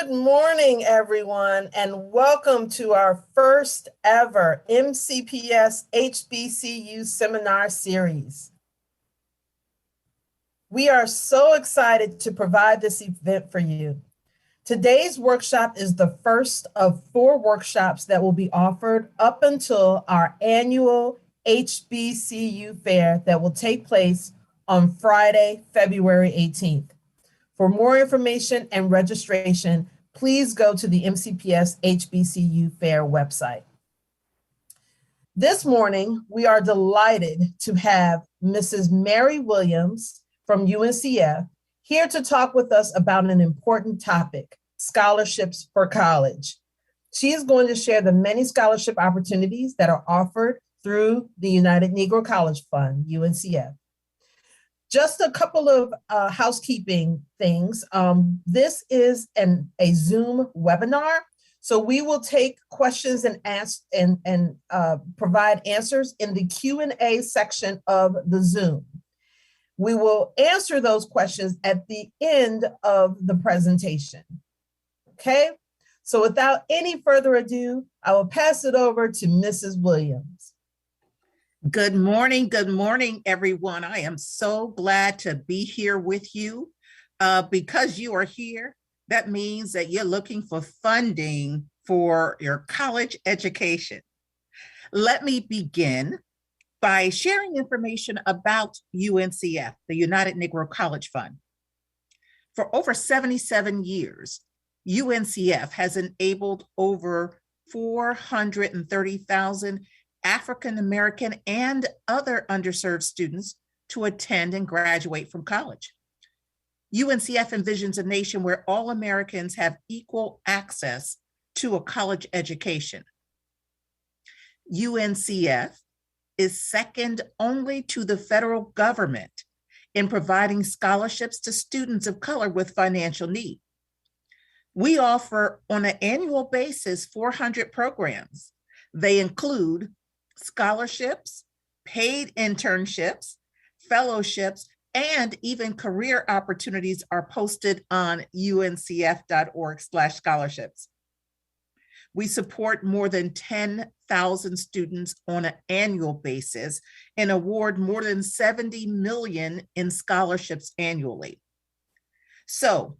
Good morning, everyone, and welcome to our first ever MCPS HBCU seminar series. We are so excited to provide this event for you. Today's workshop is the first of 4 workshops that will be offered up until our annual HBCU fair that will take place on Friday, February 18th. For more information and registration, please go to the MCPS HBCU Fair website. This morning, we are delighted to have Mrs. Mary Williams from UNCF here to talk with us about an important topic, scholarships for college. She is going to share the many scholarship opportunities that are offered through the United Negro College Fund, UNCF. Just a couple of housekeeping things. This is a Zoom webinar, so we will take questions and ask and provide answers in the Q&A section of the Zoom. We will answer those questions at the end of the presentation. Okay, so without any further ado, I will pass it over to Mrs. Williams. Good morning, everyone. I am so glad to be here with you. Because you are here, that means that you're looking for funding for your college education. Let me begin by sharing information about UNCF, the United Negro College Fund. For over 77 years, UNCF has enabled over 430,000 African American and other underserved students to attend and graduate from college. UNCF envisions a nation where all Americans have equal access to a college education. UNCF is second only to the federal government in providing scholarships to students of color with financial need. We offer on an annual basis 400 programs. They include scholarships, paid internships, fellowships, and even career opportunities are posted on uncf.org/scholarships. We support more than 10,000 students on an annual basis and award more than 70 million in scholarships annually. So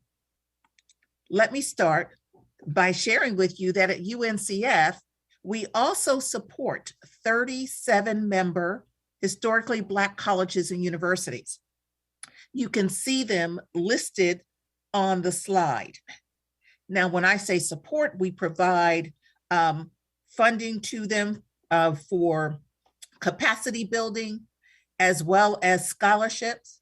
let me start by sharing with you that at UNCF, we also support 37-member historically Black colleges and universities. You can see them listed on the slide. Now, when I say support, we provide funding to them for capacity building, as well as scholarships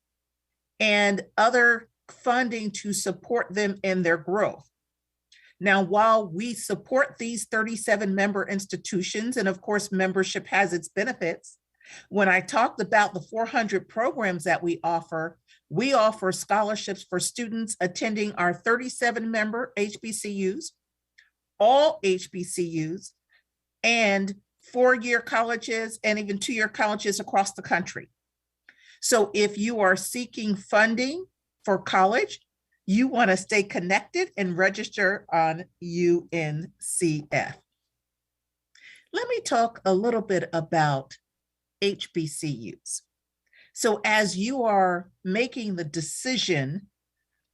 and other funding to support them in their growth. Now, while we support these 37 member institutions, and of course, membership has its benefits, when I talked about the 400 programs that we offer scholarships for students attending our 37 member HBCUs, all HBCUs, and 4-year colleges and even 2-year colleges across the country. So if you are seeking funding for college, you want to stay connected and register on UNCF. Let me talk a little bit about HBCUs. So as you are making the decision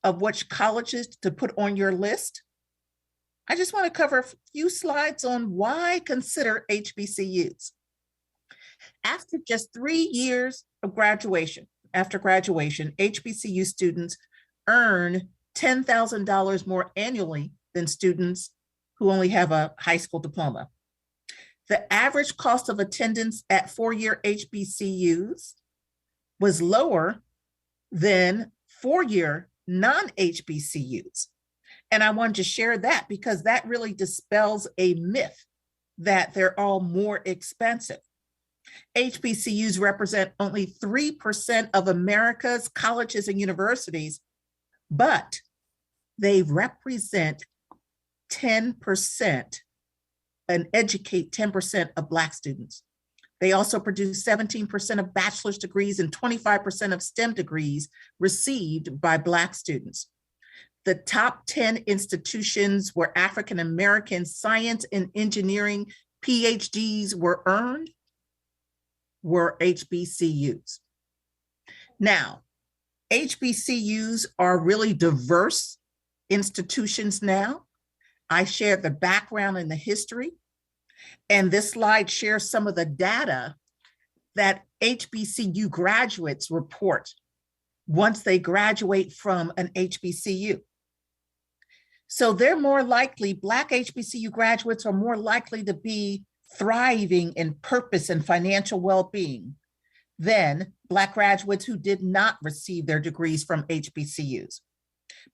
of which colleges to put on your list, I just want to cover a few slides on why consider HBCUs. After just 3 years of graduation, HBCU students earn $10,000 more annually than students who only have a high school diploma. The average cost of attendance at 4-year HBCUs was lower than 4-year non-HBCUs. And I wanted to share that because that really dispels a myth that they're all more expensive. HBCUs represent only 3% of America's colleges and universities, but they represent 10% and educate 10% of Black students. They also produce 17% of bachelor's degrees and 25% of STEM degrees received by Black students. The top 10 institutions where African-American science and engineering PhDs were earned were HBCUs. Now, HBCUs are really diverse institutions now. I shared the background and the history, and this slide shares some of the data that HBCU graduates report once they graduate from an HBCU. So they're more likely, Black HBCU graduates are more likely to be thriving in purpose and financial well-being than Black graduates who did not receive their degrees from HBCUs.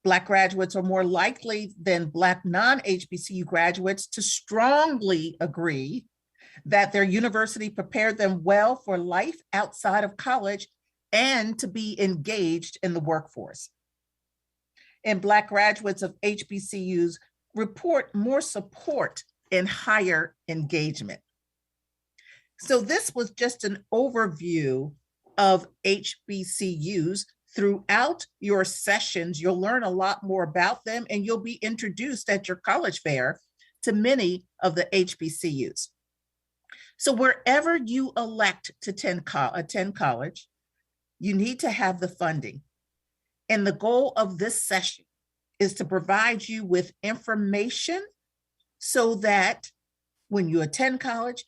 Black graduates are more likely than Black non-HBCU graduates to strongly agree that their university prepared them well for life outside of college and to be engaged in the workforce. And Black graduates of HBCUs report more support and higher engagement. So this was just an overview of HBCUs. Throughout your sessions, you'll learn a lot more about them, and you'll be introduced at your college fair to many of the HBCUs. So wherever you elect to attend college, you need to have the funding. And the goal of this session is to provide you with information so that when you attend college,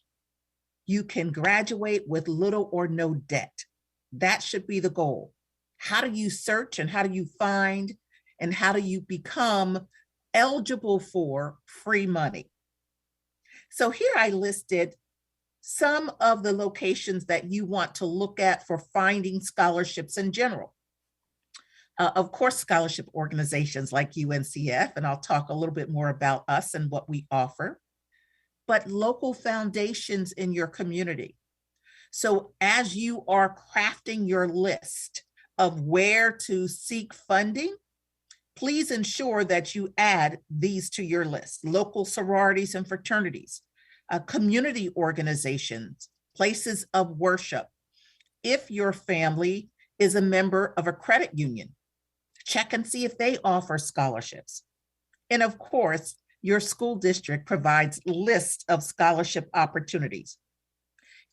you can graduate with little or no debt. That should be the goal. How do you search and how do you find and how do you become eligible for free money? So here I listed some of the locations that you want to look at for finding scholarships in general. Of course, scholarship organizations like UNCF, and I'll talk a little bit more about us and what we offer, but local foundations in your community. So as you are crafting your list of where to seek funding, please ensure that you add these to your list: local sororities and fraternities, community organizations, places of worship. If your family is a member of a credit union, check and see if they offer scholarships. And of course, your school district provides lists of scholarship opportunities.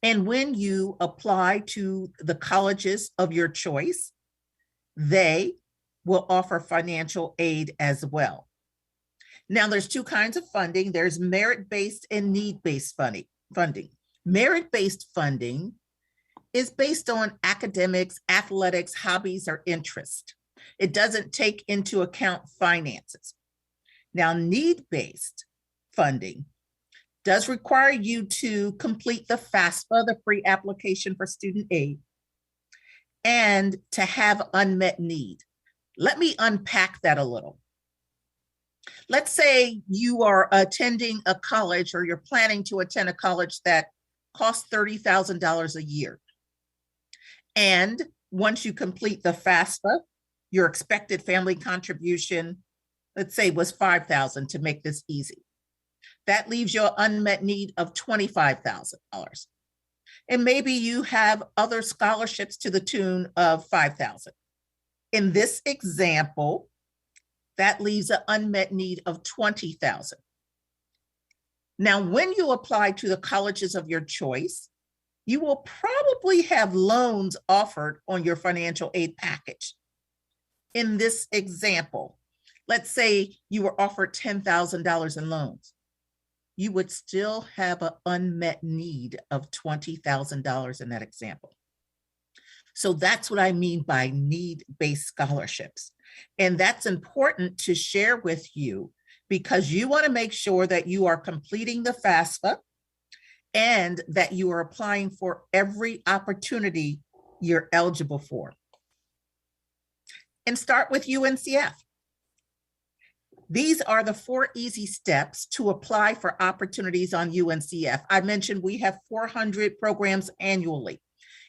And when you apply to the colleges of your choice, they will offer financial aid as well. Now, there's two kinds of funding. There's merit-based and need-based funding. Merit-based funding is based on academics, athletics, hobbies, or interest. It doesn't take into account finances. Now, need-based funding does require you to complete the FAFSA, the free application for student aid, and to have unmet need. Let me unpack that a little. Let's say you are attending a college or you're planning to attend a college that costs $30,000 a year. And once you complete the FAFSA, your expected family contribution, let's say, was $5,000 to make this easy. That leaves you an unmet need of $25,000. And maybe you have other scholarships to the tune of $5,000. In this example, that leaves an unmet need of $20,000. Now, when you apply to the colleges of your choice, you will probably have loans offered on your financial aid package. In this example, let's say you were offered $10,000 in loans. You would still have an unmet need of $20,000 in that example. So that's what I mean by need-based scholarships. And that's important to share with you because you want to make sure that you are completing the FAFSA and that you are applying for every opportunity you're eligible for. And start with UNCF. These are the 4 easy steps to apply for opportunities on UNCF. I mentioned we have 400 programs annually.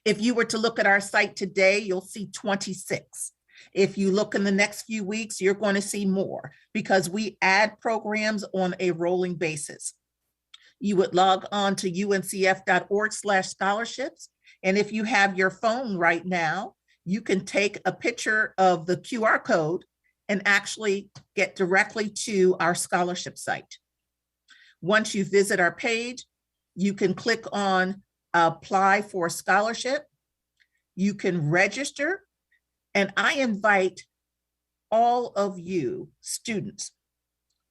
If you were to look at our site today, you'll see 26. If you look in the next few weeks, you're going to see more because we add programs on a rolling basis. You would log on to uncf.org/scholarships. And if you have your phone right now, you can take a picture of the QR code and actually get directly to our scholarship site. Once you visit our page, you can click on apply for a scholarship. You can register, and I invite all of you students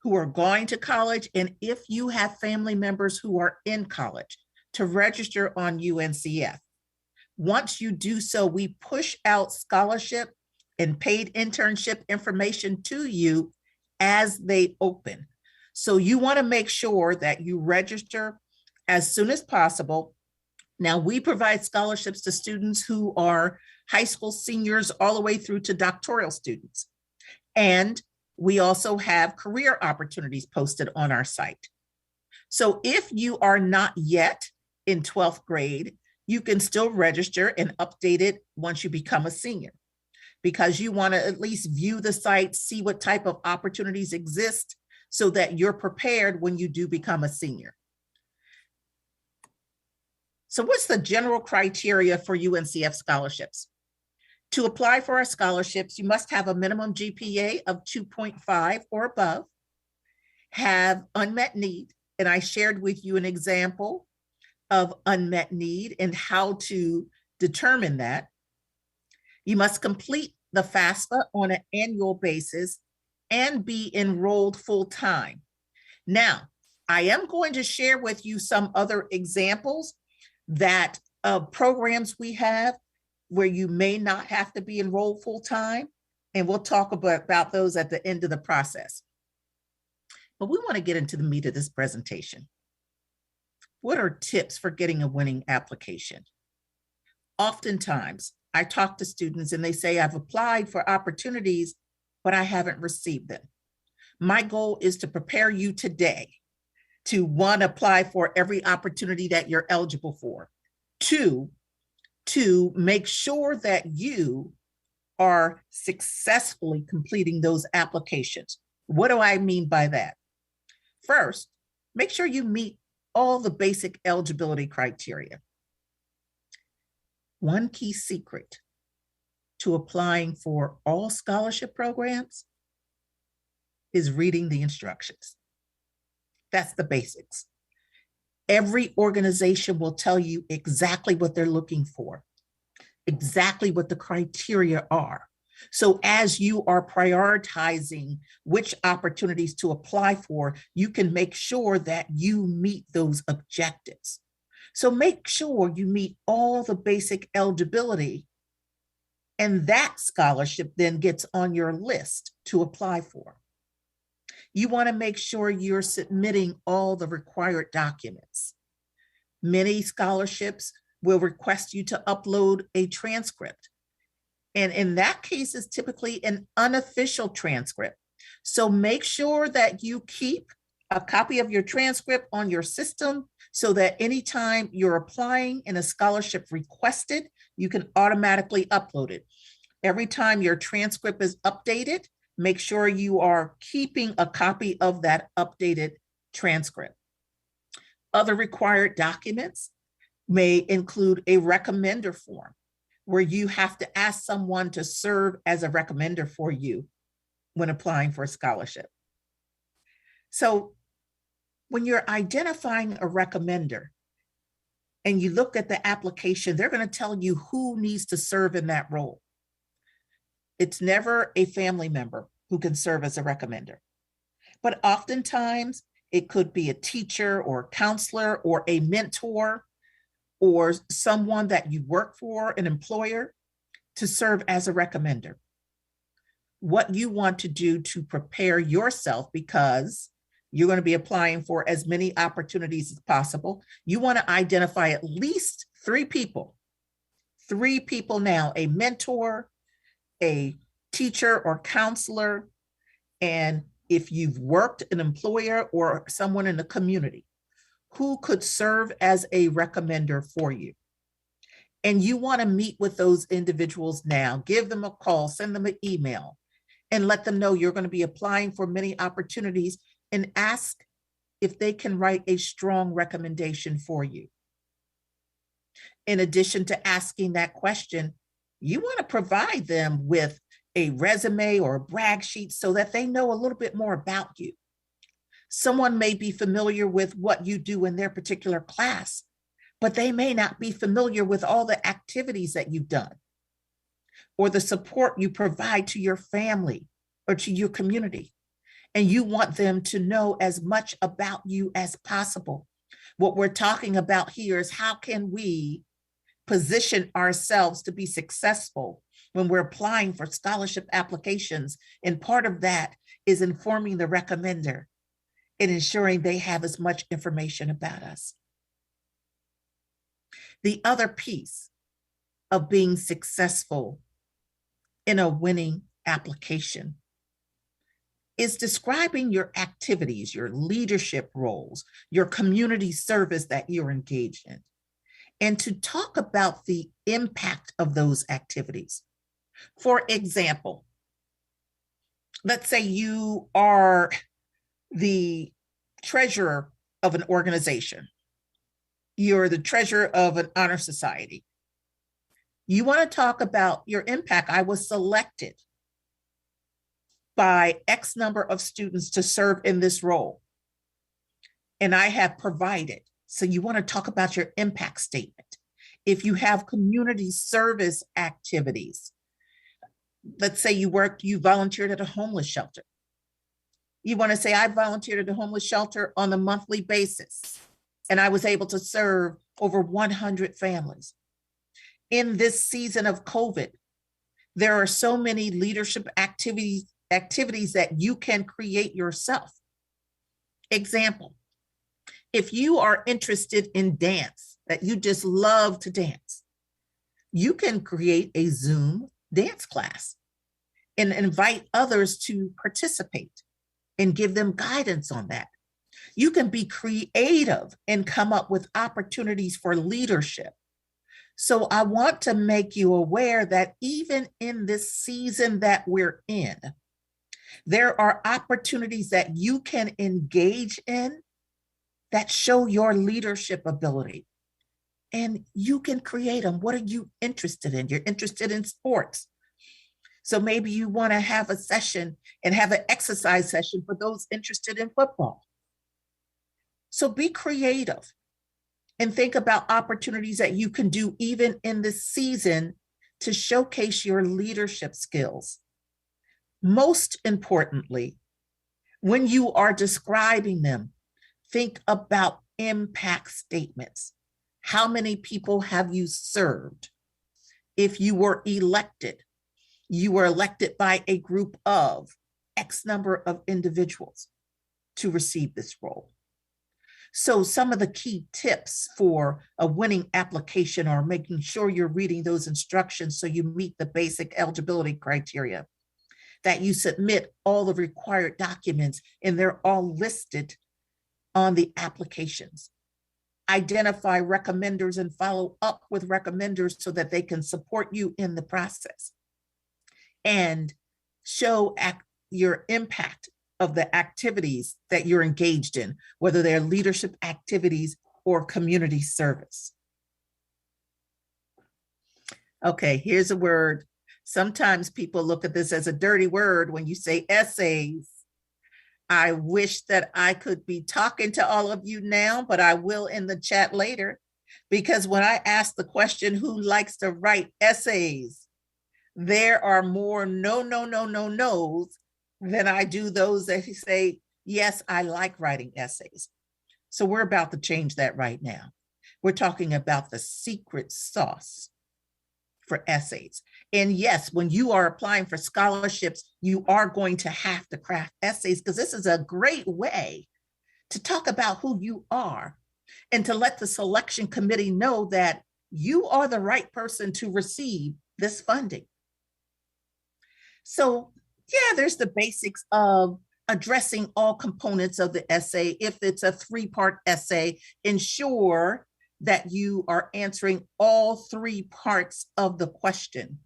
who are going to college, and if you have family members who are in college, to register on UNCF. Once you do so, we push out scholarship and paid internship information to you as they open. So you want to make sure that you register as soon as possible. Now, we provide scholarships to students who are high school seniors all the way through to doctoral students. And we also have career opportunities posted on our site. So if you are not yet in 12th grade, you can still register and update it once you become a senior, because you want to at least view the site, see what type of opportunities exist so that you're prepared when you do become a senior. So what's the general criteria for UNCF scholarships? To apply for our scholarships, you must have a minimum GPA of 2.5 or above, have unmet need, and I shared with you an example of unmet need and how to determine that. You must complete the FAFSA on an annual basis and be enrolled full-time. Now, I am going to share with you some other examples that programs we have where you may not have to be enrolled full-time, and we'll talk about those at the end of the process. But we want to get into the meat of this presentation. What are tips for getting a winning application? Oftentimes, I talk to students and they say, I've applied for opportunities, but I haven't received them. My goal is to prepare you today to, one, apply for every opportunity that you're eligible for. Two, to make sure that you are successfully completing those applications. What do I mean by that? First, make sure you meet all the basic eligibility criteria. One key secret to applying for all scholarship programs is reading the instructions. That's the basics. Every organization will tell you exactly what they're looking for, exactly what the criteria are. So as you are prioritizing which opportunities to apply for, you can make sure that you meet those objectives. So make sure you meet all the basic eligibility, and that scholarship then gets on your list to apply for. You want to make sure you're submitting all the required documents. Many scholarships will request you to upload a transcript. And in that case, it's typically an unofficial transcript. So make sure that you keep a copy of your transcript on your system so that anytime you're applying and a scholarship requested, you can automatically upload it. Every time your transcript is updated, make sure you are keeping a copy of that updated transcript. Other required documents may include a recommender form, where you have to ask someone to serve as a recommender for you when applying for a scholarship. So when you're identifying a recommender and you look at the application, they're going to tell you who needs to serve in that role. It's never a family member who can serve as a recommender, but oftentimes it could be a teacher or a counselor or a mentor or someone that you work for, an employer, to serve as a recommender. What you want to do to prepare yourself, because you're going to be applying for as many opportunities as possible, you want to identify at least 3 people. 3 people now, a mentor, a teacher or counselor, and if you've worked an employer or someone in the community who could serve as a recommender for you. And you want to meet with those individuals now, give them a call, send them an email, and let them know you're going to be applying for many opportunities, and ask if they can write a strong recommendation for you. In addition to asking that question, you want to provide them with a resume or a brag sheet so that they know a little bit more about you. Someone may be familiar with what you do in their particular class, but they may not be familiar with all the activities that you've done or the support you provide to your family or to your community. And you want them to know as much about you as possible. What we're talking about here is how can we position ourselves to be successful when we're applying for scholarship applications. And part of that is informing the recommender and ensuring they have as much information about us. The other piece of being successful in a winning application is describing your activities, your leadership roles, your community service that you're engaged in, and to talk about the impact of those activities. For example, let's say you are the treasurer of an organization. You're the treasurer of an honor society. You want to talk about your impact. I was selected by X number of students to serve in this role, and I have provided. So you want to talk about your impact statement. If you have community service activities, let's say you volunteered at a homeless shelter. You want to say, I volunteered at a homeless shelter on a monthly basis, and I was able to serve over 100 families. In this season of COVID, there are so many leadership activities that you can create yourself. Example, if you are interested in dance, that you just love to dance, you can create a Zoom dance class and invite others to participate and give them guidance on that. You can be creative and come up with opportunities for leadership. So I want to make you aware that even in this season that we're in, there are opportunities that you can engage in that show your leadership ability. And you can create them. What are you interested in? You're interested in sports. So maybe you want to have a session and have an exercise session for those interested in football. So be creative and think about opportunities that you can do even in this season to showcase your leadership skills. Most importantly, when you are describing them, think about impact statements. How many people have you served? If you were elected by a group of X number of individuals to receive this role. So some of the key tips for a winning application are making sure you're reading those instructions so you meet the basic eligibility criteria, that you submit all the required documents and they're all listed on the applications. Identify recommenders and follow up with recommenders so that they can support you in the process. And show your impact of the activities that you're engaged in, whether they're leadership activities or community service. Okay, here's a word. Sometimes people look at this as a dirty word when you say essays. I wish that I could be talking to all of you now, but I will in the chat later, because when I ask the question, who likes to write essays, there are more no's than I do those that say, yes, I like writing essays. So we're about to change that right now. We're talking about the secret sauce for essays. And yes, when you are applying for scholarships, you are going to have to craft essays, because this is a great way to talk about who you are and to let the selection committee know that you are the right person to receive this funding. So yeah, there's the basics of addressing all components of the essay. If it's a 3-part essay, ensure that you are answering all 3 parts of the question.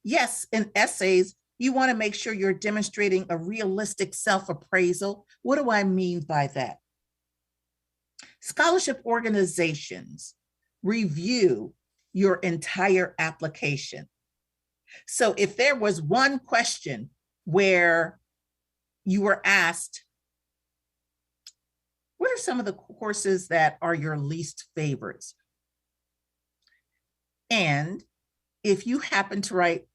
Yes, in essays, you want to make sure you're demonstrating a realistic self-appraisal. What do I mean by that? Scholarship organizations review your entire application. So if there was one question where you were asked, what are some of the courses that are your least favorites? And if you happen to write,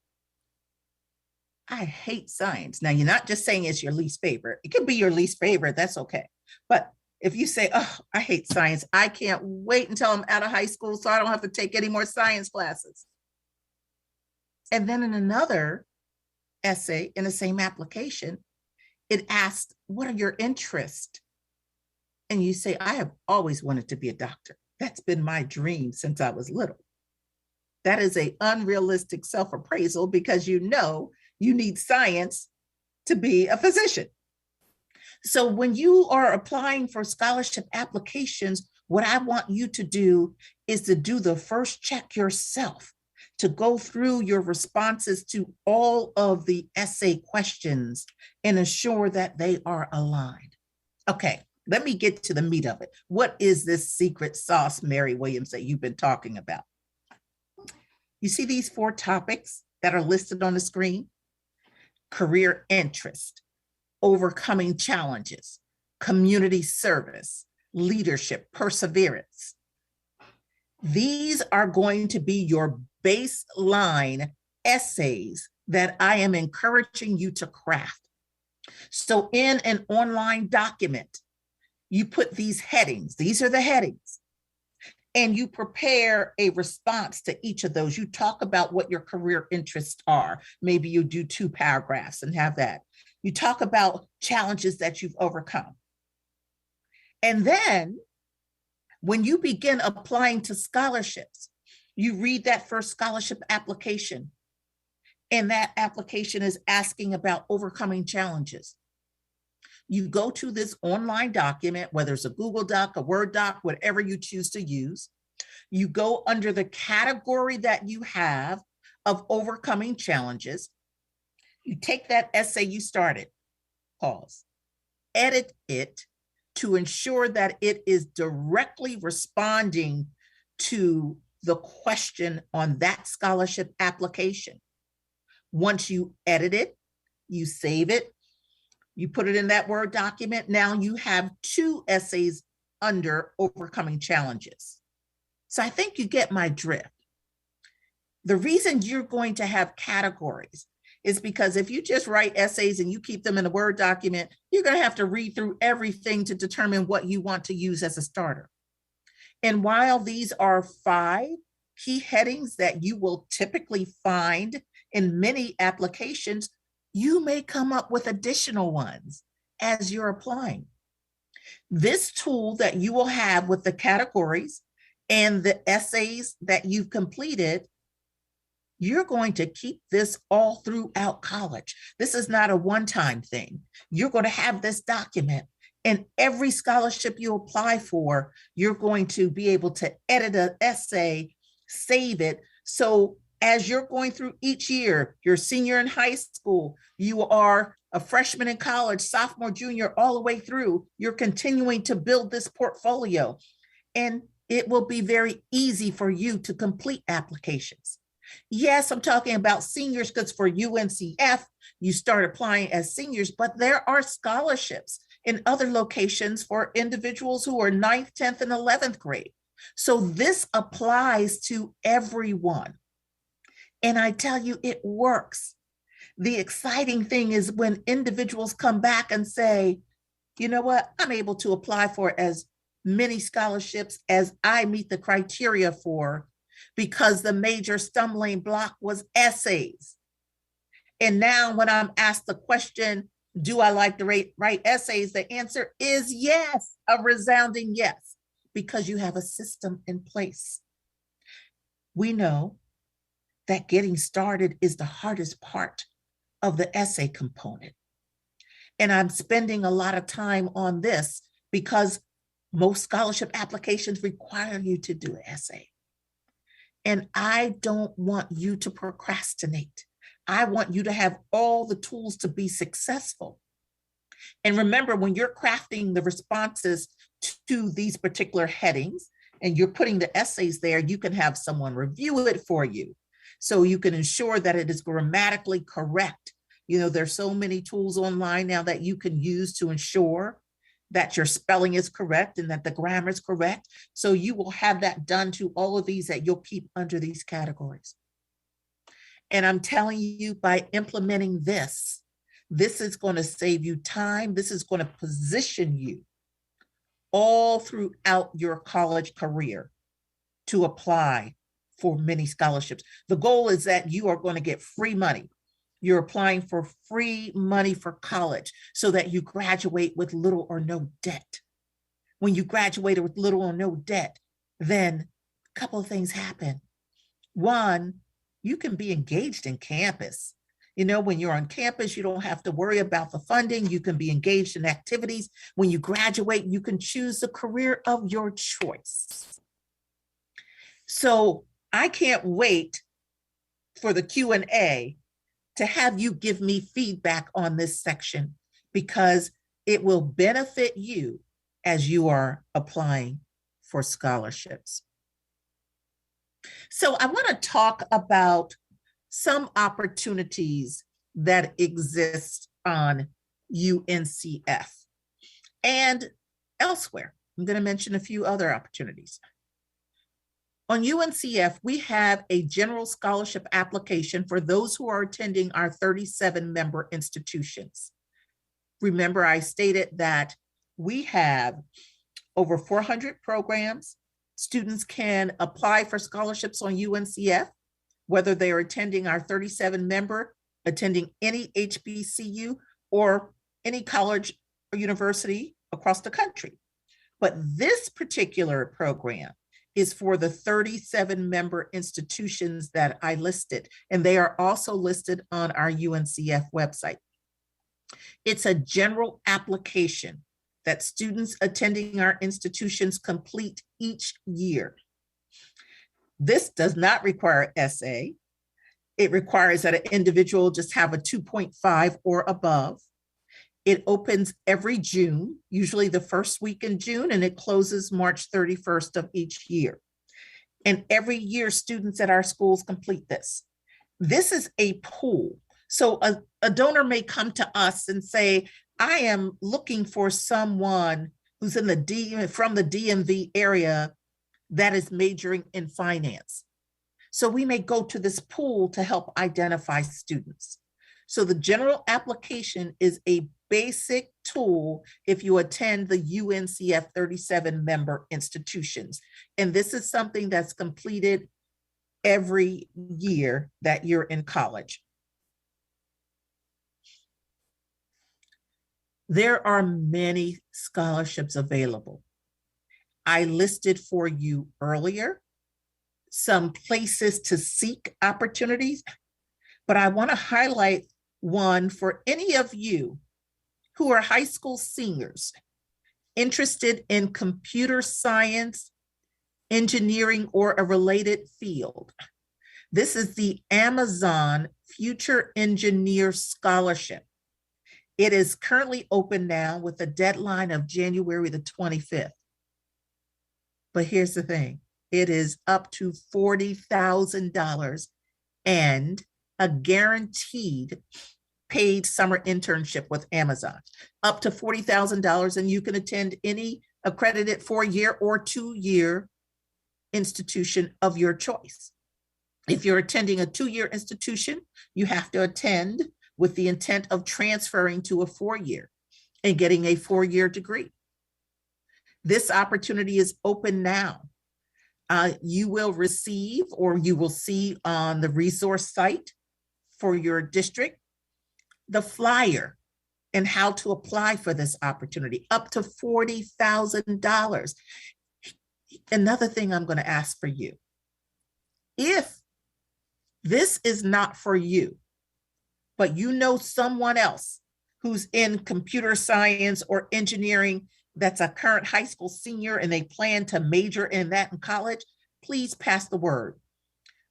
I hate science. Now, you're not just saying it's your least favorite. It could be your least favorite. That's okay. But if you say, oh, I hate science, I can't wait until I'm out of high school so I don't have to take any more science classes. And then in another essay in the same application, it asked, what are your interests? And you say, I have always wanted to be a doctor. That's been my dream since I was little. That is an unrealistic self-appraisal because you know you need science to be a physician. So when you are applying for scholarship applications, what I want you to do is to do the first check yourself, to go through your responses to all of the essay questions and ensure that they are aligned. Okay, let me get to the meat of it. What is this secret sauce, Mary Williams, that you've been talking about? You see these 4 topics that are listed on the screen? Career interest, overcoming challenges, community service, leadership, perseverance. These are going to be your baseline essays that I am encouraging you to craft. So in an online document, you put these headings. These are the headings. And you prepare a response to each of those. You talk about what your career interests are. Maybe you do 2 paragraphs and have that. You talk about challenges that you've overcome. And then when you begin applying to scholarships, you read that first scholarship application. And that application is asking about overcoming challenges. You go to this online document, whether it's a Google Doc, a Word doc, whatever you choose to use. You go under the category that you have of overcoming challenges. You take that essay you started, pause, edit it to ensure that it is directly responding to the question on that scholarship application. Once you edit it, you save it, you put it in that Word document. Now you have 2 essays under overcoming challenges. So I think you get my drift. The reason you're going to have categories is because if you just write essays and you keep them in a Word document, you're going to have to read through everything to determine what you want to use as a starter. And while these are 5 key headings that you will typically find in many applications, you may come up with additional ones as you're applying. This tool that you will have with the categories and the essays that you've completed, you're going to keep this all throughout college. This is not a one-time thing. You're going to have this document, and every scholarship you apply for, you're going to be able to edit an essay, save it. So as you're going through each year, you're a senior in high school, you are a freshman in college, sophomore, junior, all the way through, you're continuing to build this portfolio. And it will be very easy for you to complete applications. Yes, I'm talking about seniors because for UNCF, you start applying as seniors, but there are scholarships in other locations for individuals who are 9th, 10th, and 11th grade. So this applies to everyone. And I tell you, it works. The exciting thing is when individuals come back and say, you know what, I'm able to apply for as many scholarships as I meet the criteria for, because the major stumbling block was essays. And now when I'm asked the question, do I like to write essays? The answer is yes, a resounding yes, because you have a system in place. We know that getting started is the hardest part of the essay component. And I'm spending a lot of time on this because most scholarship applications require you to do an essay. And I don't want you to procrastinate. I want you to have all the tools to be successful. And remember, when you're crafting the responses to these particular headings and you're putting the essays there, you can have someone review it for you. So you can ensure that it is grammatically correct. You know, there's so many tools online now that you can use to ensure that your spelling is correct and that the grammar is correct. So you will have that done to all of these that you'll keep under these categories. And I'm telling you, by implementing this, this is going to save you time. This is going to position you all throughout your college career to apply for many scholarships. The goal is that you are going to get free money. You're applying for free money for college so that you graduate with little or no debt. When you graduated with little or no debt, then a couple of things happen. One, you can be engaged in campus. You know, when you're on campus, you don't have to worry about the funding. You can be engaged in activities. When you graduate, you can choose the career of your choice. So I can't wait for the Q&A to have you give me feedback on this section, because it will benefit you as you are applying for scholarships. So I want to talk about some opportunities that exist on UNCF and elsewhere. I'm going to mention a few other opportunities. On UNCF, we have a general scholarship application for those who are attending our 37-member institutions. Remember, I stated that we have over 400 programs. Students can apply for scholarships on UNCF, whether they are attending our 37-member, attending any HBCU, or any college or university across the country. But this particular program is for the 37-member institutions that I listed, and they are also listed on our UNCF website. It's a general application that students attending our institutions complete each year. This does not require essay. It requires that an individual just have a 2.5 or above. It opens every June, usually the first week in June, and it closes March 31st of each year. And every year, students at our schools complete this. This is a pool. So a donor may come to us and say, I am looking for someone who's from the DMV area that is majoring in finance. So we may go to this pool to help identify students. So the general application is a basic tool if you attend the UNCF 37-member institutions. And this is something that's completed every year that you're in college. There are many scholarships available. I listed for you earlier some places to seek opportunities, but I want to highlight one for any of you who are high school seniors interested in computer science, engineering, or a related field. This is the Amazon Future Engineer Scholarship. It is currently open now with a deadline of January the 25th. But here's the thing, it is up to $40,000 and a guaranteed paid summer internship with Amazon, up to $40,000, and you can attend any accredited 4-year or 2-year institution of your choice. If you're attending a 2-year institution, you have to attend with the intent of transferring to a 4-year and getting a 4-year degree. This opportunity is open now. You will receive, or you will see on the resource site for your district, the flyer and how to apply for this opportunity, up to $40,000. Another thing I'm going to ask for you, if this is not for you, but you know someone else who's in computer science or engineering that's a current high school senior and they plan to major in that in college, please pass the word.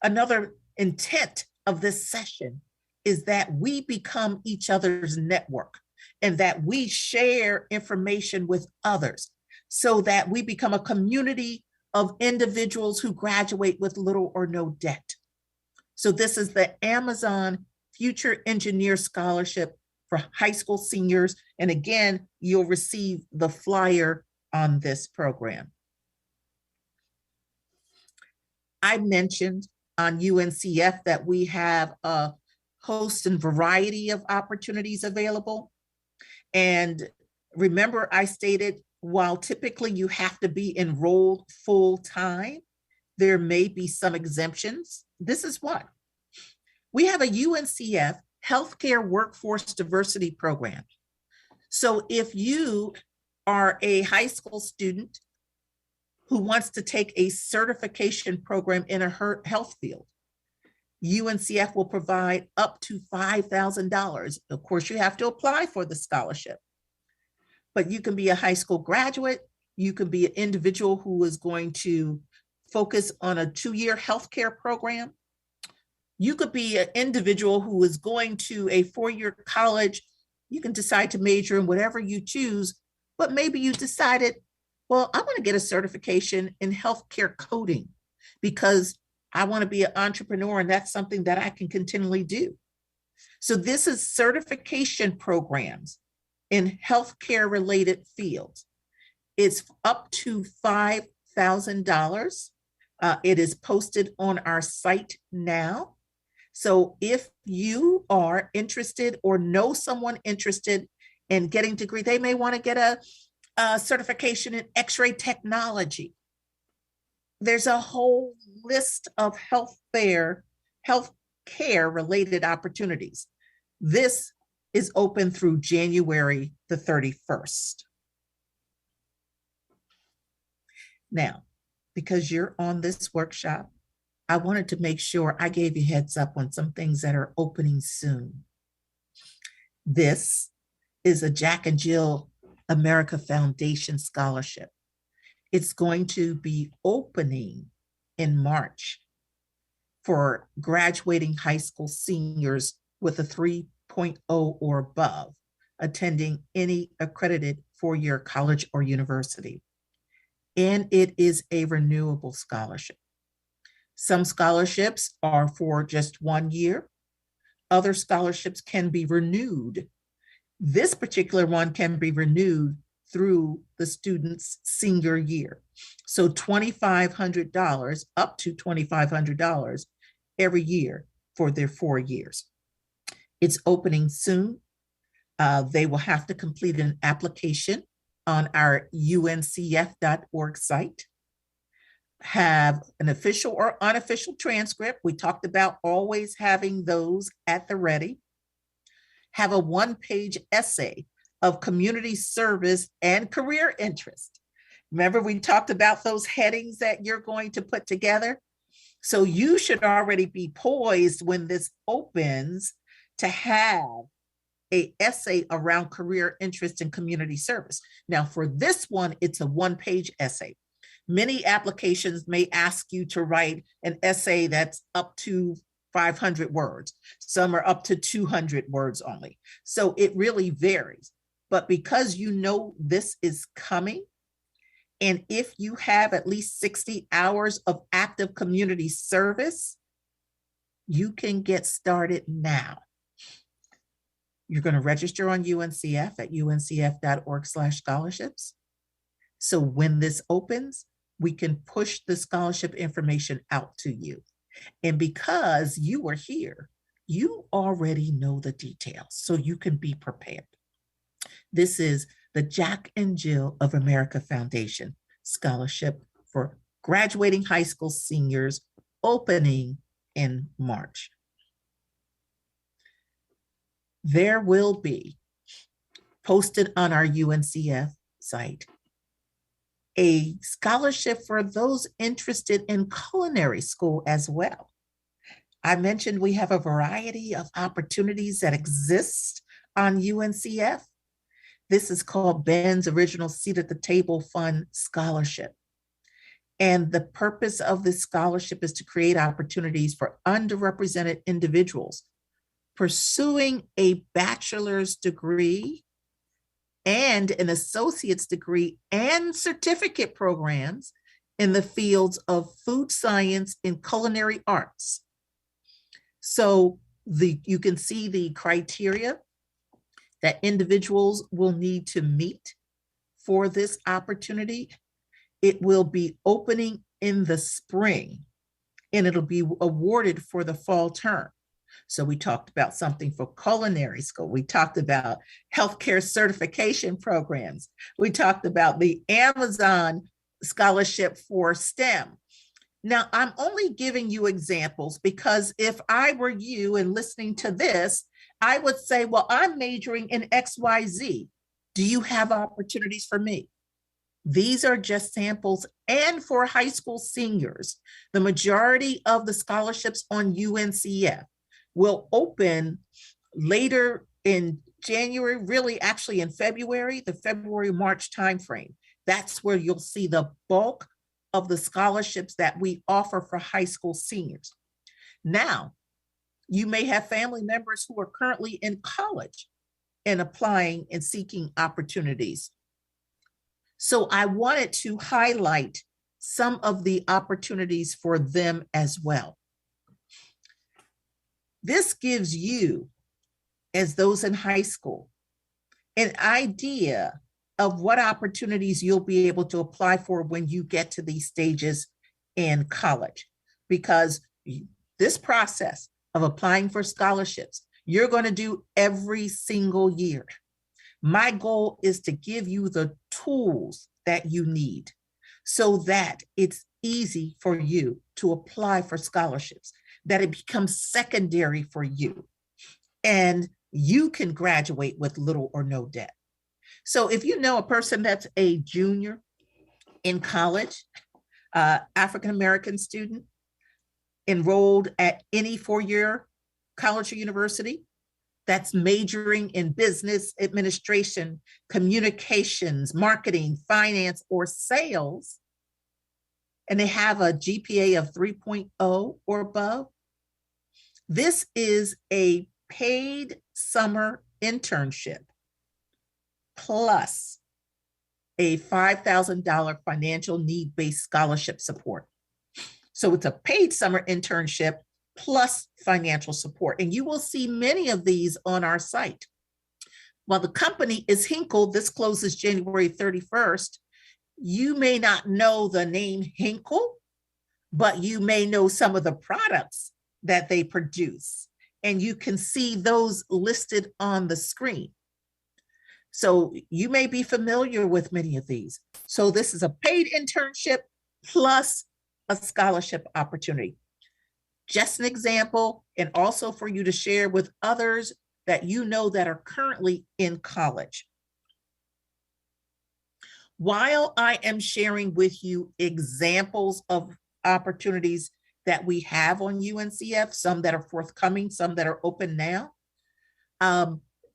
Another intent of this session is that we become each other's network and that we share information with others so that we become a community of individuals who graduate with little or no debt. So this is the Amazon Future Engineer Scholarship for high school seniors. And again, you'll receive the flyer on this program. I mentioned on UNCF that we have a host and variety of opportunities available. And remember, I stated, while typically you have to be enrolled full-time, there may be some exemptions. This is what we have: a UNCF Healthcare Workforce Diversity Program. So if you are a high school student who wants to take a certification program in a health field, UNCF will provide up to $5,000. Of course, you have to apply for the scholarship, but you can be a high school graduate. You can be an individual who is going to focus on a 2-year healthcare program. You could be an individual who is going to a 4-year college. You can decide to major in whatever you choose, but maybe you decided, well, I want to get a certification in healthcare coding because I want to be an entrepreneur, and that's something that I can continually do. So this is certification programs in healthcare related fields. It's up to $5,000. It is posted on our site now. So if you are interested or know someone interested in getting a degree, they may want to get a certification in X-ray technology. There's a whole list of healthcare related opportunities. This is open through January the 31st. Now, because you're on this workshop, I wanted to make sure I gave you heads up on some things that are opening soon. This is a Jack and Jill America Foundation Scholarship. It's going to be opening in March for graduating high school seniors with a 3.0 or above, attending any accredited 4-year college or university. And it is a renewable scholarship. Some scholarships are for just 1 year. Other scholarships can be renewed. This particular one can be renewed through the student's senior year. So $2,500, up to $2,500 every year for their 4 years. It's opening soon. They will have to complete an application on our uncf.org site, have an official or unofficial transcript. We talked about always having those at the ready. Have a 1-page essay of community service and career interest. Remember, we talked about those headings that you're going to put together. So you should already be poised when this opens to have an essay around career interest and community service. Now, for this one, it's a 1-page essay. Many applications may ask you to write an essay that's up to 500 words. Some are up to 200 words only. So it really varies. But because you know this is coming, and if you have at least 60 hours of active community service, you can get started now. You're going to register on UNCF at uncf.org/scholarships. So when this opens, we can push the scholarship information out to you. And because you are here, you already know the details, so you can be prepared. This is the Jack and Jill of America Foundation Scholarship for graduating high school seniors, opening in March. There will be, posted on our UNCF site, a scholarship for those interested in culinary school as well. I mentioned we have a variety of opportunities that exist on UNCF. This is called Ben's Original Seat at the Table Fund Scholarship. And the purpose of this scholarship is to create opportunities for underrepresented individuals pursuing a bachelor's degree and an associate's degree and certificate programs in the fields of food science and culinary arts. So you can see the criteria that individuals will need to meet for this opportunity. It will be opening in the spring and it'll be awarded for the fall term. So we talked about something for culinary school. We talked about healthcare certification programs. We talked about the Amazon scholarship for STEM. Now, I'm only giving you examples because if I were you and listening to this, I would say, well, I'm majoring in XYZ. Do you have opportunities for me? These are just samples. And for high school seniors, the majority of the scholarships on UNCF will open later in January, really actually in February, the February-March timeframe. That's where you'll see the bulk of the scholarships that we offer for high school seniors. Now, you may have family members who are currently in college and applying and seeking opportunities. So I wanted to highlight some of the opportunities for them as well. This gives you, as those in high school, an idea of what opportunities you'll be able to apply for when you get to these stages in college. Because this process of applying for scholarships, you're going to do every single year. My goal is to give you the tools that you need so that it's easy for you to apply for scholarships, that it becomes secondary for you, and you can graduate with little or no debt. So if you know a person that's a junior in college, African-American student, enrolled at any four-year college or university, that's majoring in business administration, communications, marketing, finance, or sales, and they have a GPA of 3.0 or above, this is a paid summer internship plus a $5,000 financial need-based scholarship support. So it's a paid summer internship plus financial support. And you will see many of these on our site. While the company is Hinkle, this closes January 31st, you may not know the name Hinkle, but you may know some of the products that they produce. And you can see those listed on the screen. So you may be familiar with many of these. So this is a paid internship plus a scholarship opportunity. Just an example, and also for you to share with others that you know that are currently in college. While I am sharing with you examples of opportunities that we have on UNCF, some that are forthcoming, some that are open now,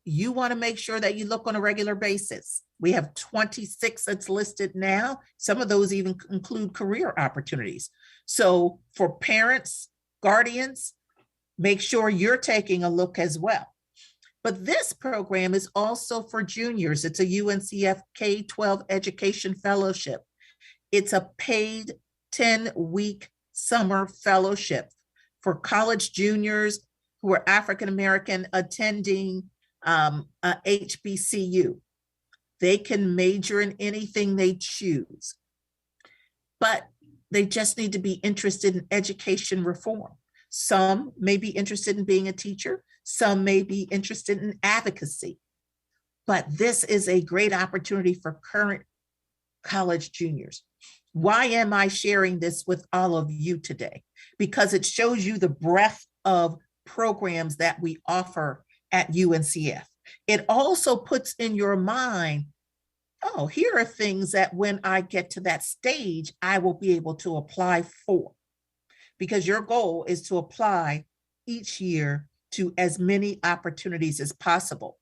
you want to make sure that you look on a regular basis. We have 26 that's listed now. Some of those even include career opportunities. So for parents, guardians, make sure you're taking a look as well. But this program is also for juniors. It's a UNCF K-12 Education Fellowship. It's a paid 10-week summer fellowship for college juniors who are African-American attending a HBCU. They can major in anything they choose, but they just need to be interested in education reform. Some may be interested in being a teacher. Some may be interested in advocacy. But this is a great opportunity for current college juniors. Why am I sharing this with all of you today? Because it shows you the breadth of programs that we offer at UNCF. It also puts in your mind, oh, here are things that when I get to that stage, I will be able to apply for. Because your goal is to apply each year to as many opportunities as possible.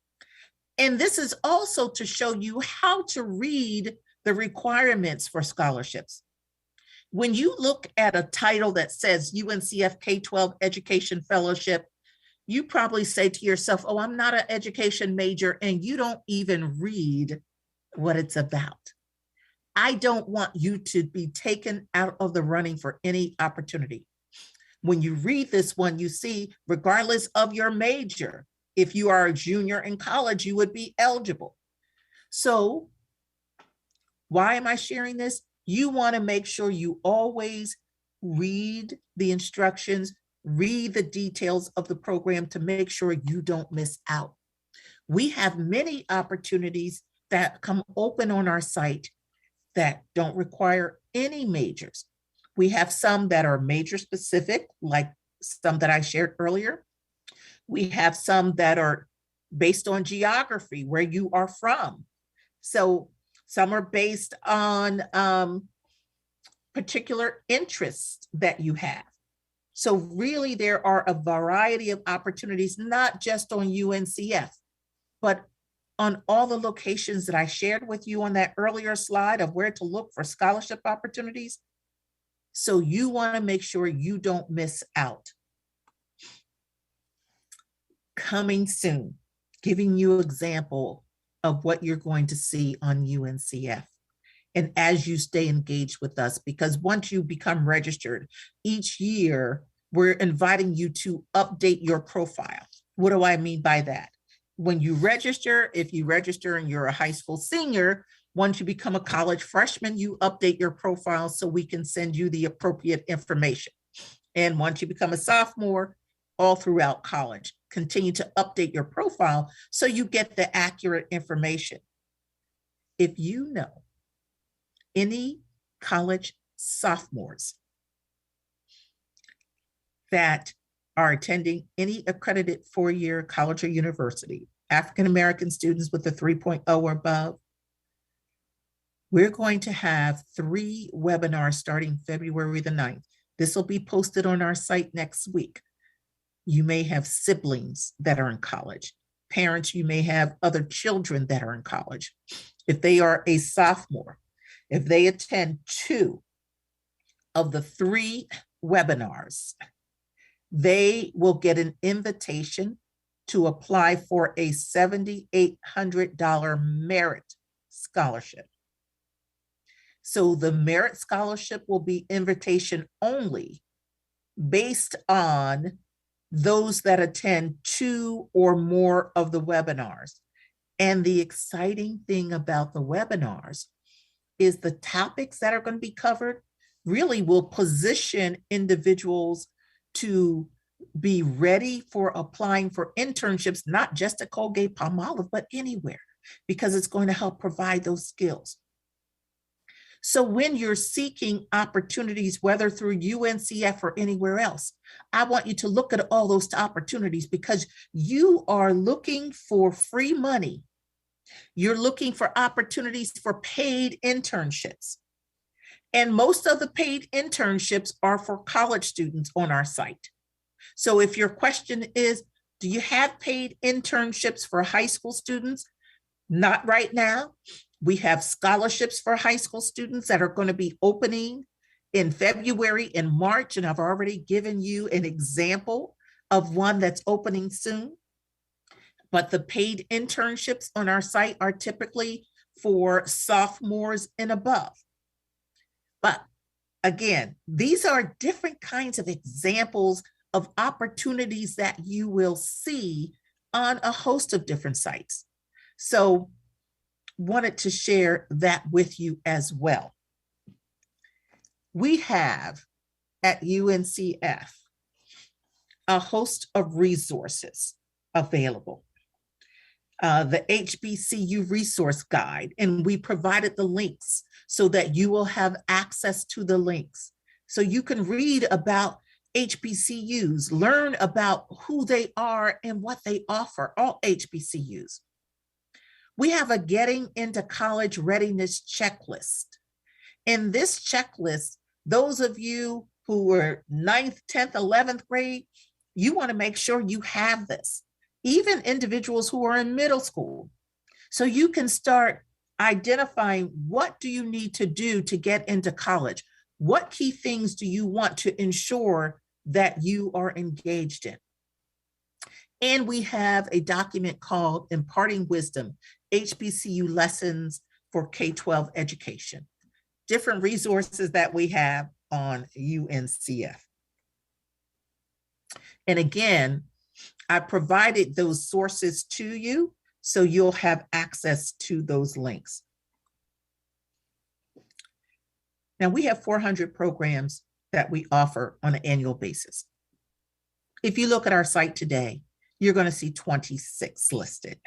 And this is also to show you how to read the requirements for scholarships. When you look at a title that says UNCF K-12 Education Fellowship, you probably say to yourself, oh, I'm not an education major, and you don't even read what it's about. I don't want you to be taken out of the running for any opportunity. When you read this one, you see, regardless of your major, if you are a junior in college, you would be eligible. So why am I sharing this? You want to make sure you always read the instructions, read the details of the program to make sure you don't miss out. We have many opportunities that come open on our site that don't require any majors. We have some that are major specific, like some that I shared earlier. We have some that are based on geography, where you are from. So some are based on particular interests that you have. So really there are a variety of opportunities, not just on UNCF, but on all the locations that I shared with you on that earlier slide of where to look for scholarship opportunities. So you want to make sure you don't miss out. Coming soon, giving you an example of what you're going to see on UNCF. And as you stay engaged with us, because once you become registered, each year we're inviting you to update your profile. What do I mean by that? When you register, if you register and you're a high school senior, once you become a college freshman, you update your profile so we can send you the appropriate information. And once you become a sophomore, all throughout college, continue to update your profile so you get the accurate information. If you know any college sophomores that are attending any accredited four-year college or university, African-American students with a 3.0 or above, we're going to have 3 webinars starting February the 9th. This will be posted on our site next week. You may have siblings that are in college. Parents, you may have other children that are in college. If they are a sophomore, if they attend 2 of the 3 webinars, they will get an invitation to apply for a $7,800 merit scholarship. So the merit scholarship will be invitation only based on those that attend 2 or more of the webinars. And the exciting thing about the webinars is the topics that are going to be covered really will position individuals to be ready for applying for internships, not just at Colgate-Palmolive, but anywhere, because it's going to help provide those skills. So when you're seeking opportunities, whether through UNCF or anywhere else, I want you to look at all those opportunities because you are looking for free money. You're looking for opportunities for paid internships. And most of the paid internships are for college students on our site. So if your question is, do you have paid internships for high school students? Not right now. We have scholarships for high school students that are going to be opening in February and March, and I've already given you an example of one that's opening soon. But the paid internships on our site are typically for sophomores and above. But again, these are different kinds of examples of opportunities that you will see on a host of different sites. So wanted to share that with you as well. We have at UNCF a host of resources available. The HBCU resource guide, and we provided the links so that you will have access to the links. So you can read about HBCUs, learn about who they are and what they offer, all HBCUs. We have a Getting into College Readiness checklist. In this checklist, those of you who were 9th, 10th, 11th grade, you want to make sure you have this. Even individuals who are in middle school. So you can start identifying what do you need to do to get into college? What key things do you want to ensure that you are engaged in? And we have a document called Imparting Wisdom, HBCU Lessons for K-12 Education. Different resources that we have on UNCF. And again, I provided those sources to you, so you'll have access to those links. Now, we have 400 programs that we offer on an annual basis. If you look at our site today, you're going to see 26 listed.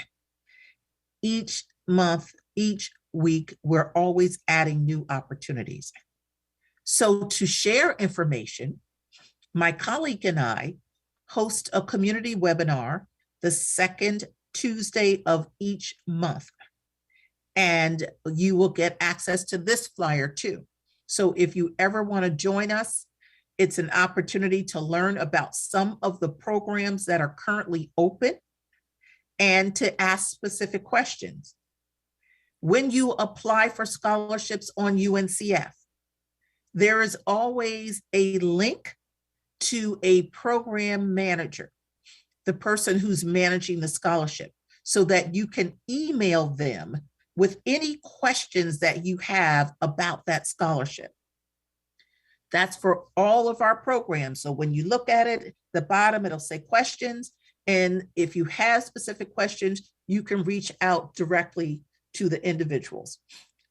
Each month, each week, we're always adding new opportunities. So to share information, my colleague and I host a community webinar the second Tuesday of each month. And you will get access to this flyer too. So if you ever want to join us, it's an opportunity to learn about some of the programs that are currently open and to ask specific questions. When you apply for scholarships on UNCF, there is always a link to a program manager, the person who's managing the scholarship, so that you can email them with any questions that you have about that scholarship. That's for all of our programs. So when you look at it, the bottom, it'll say questions. And if you have specific questions, you can reach out directly to the individuals.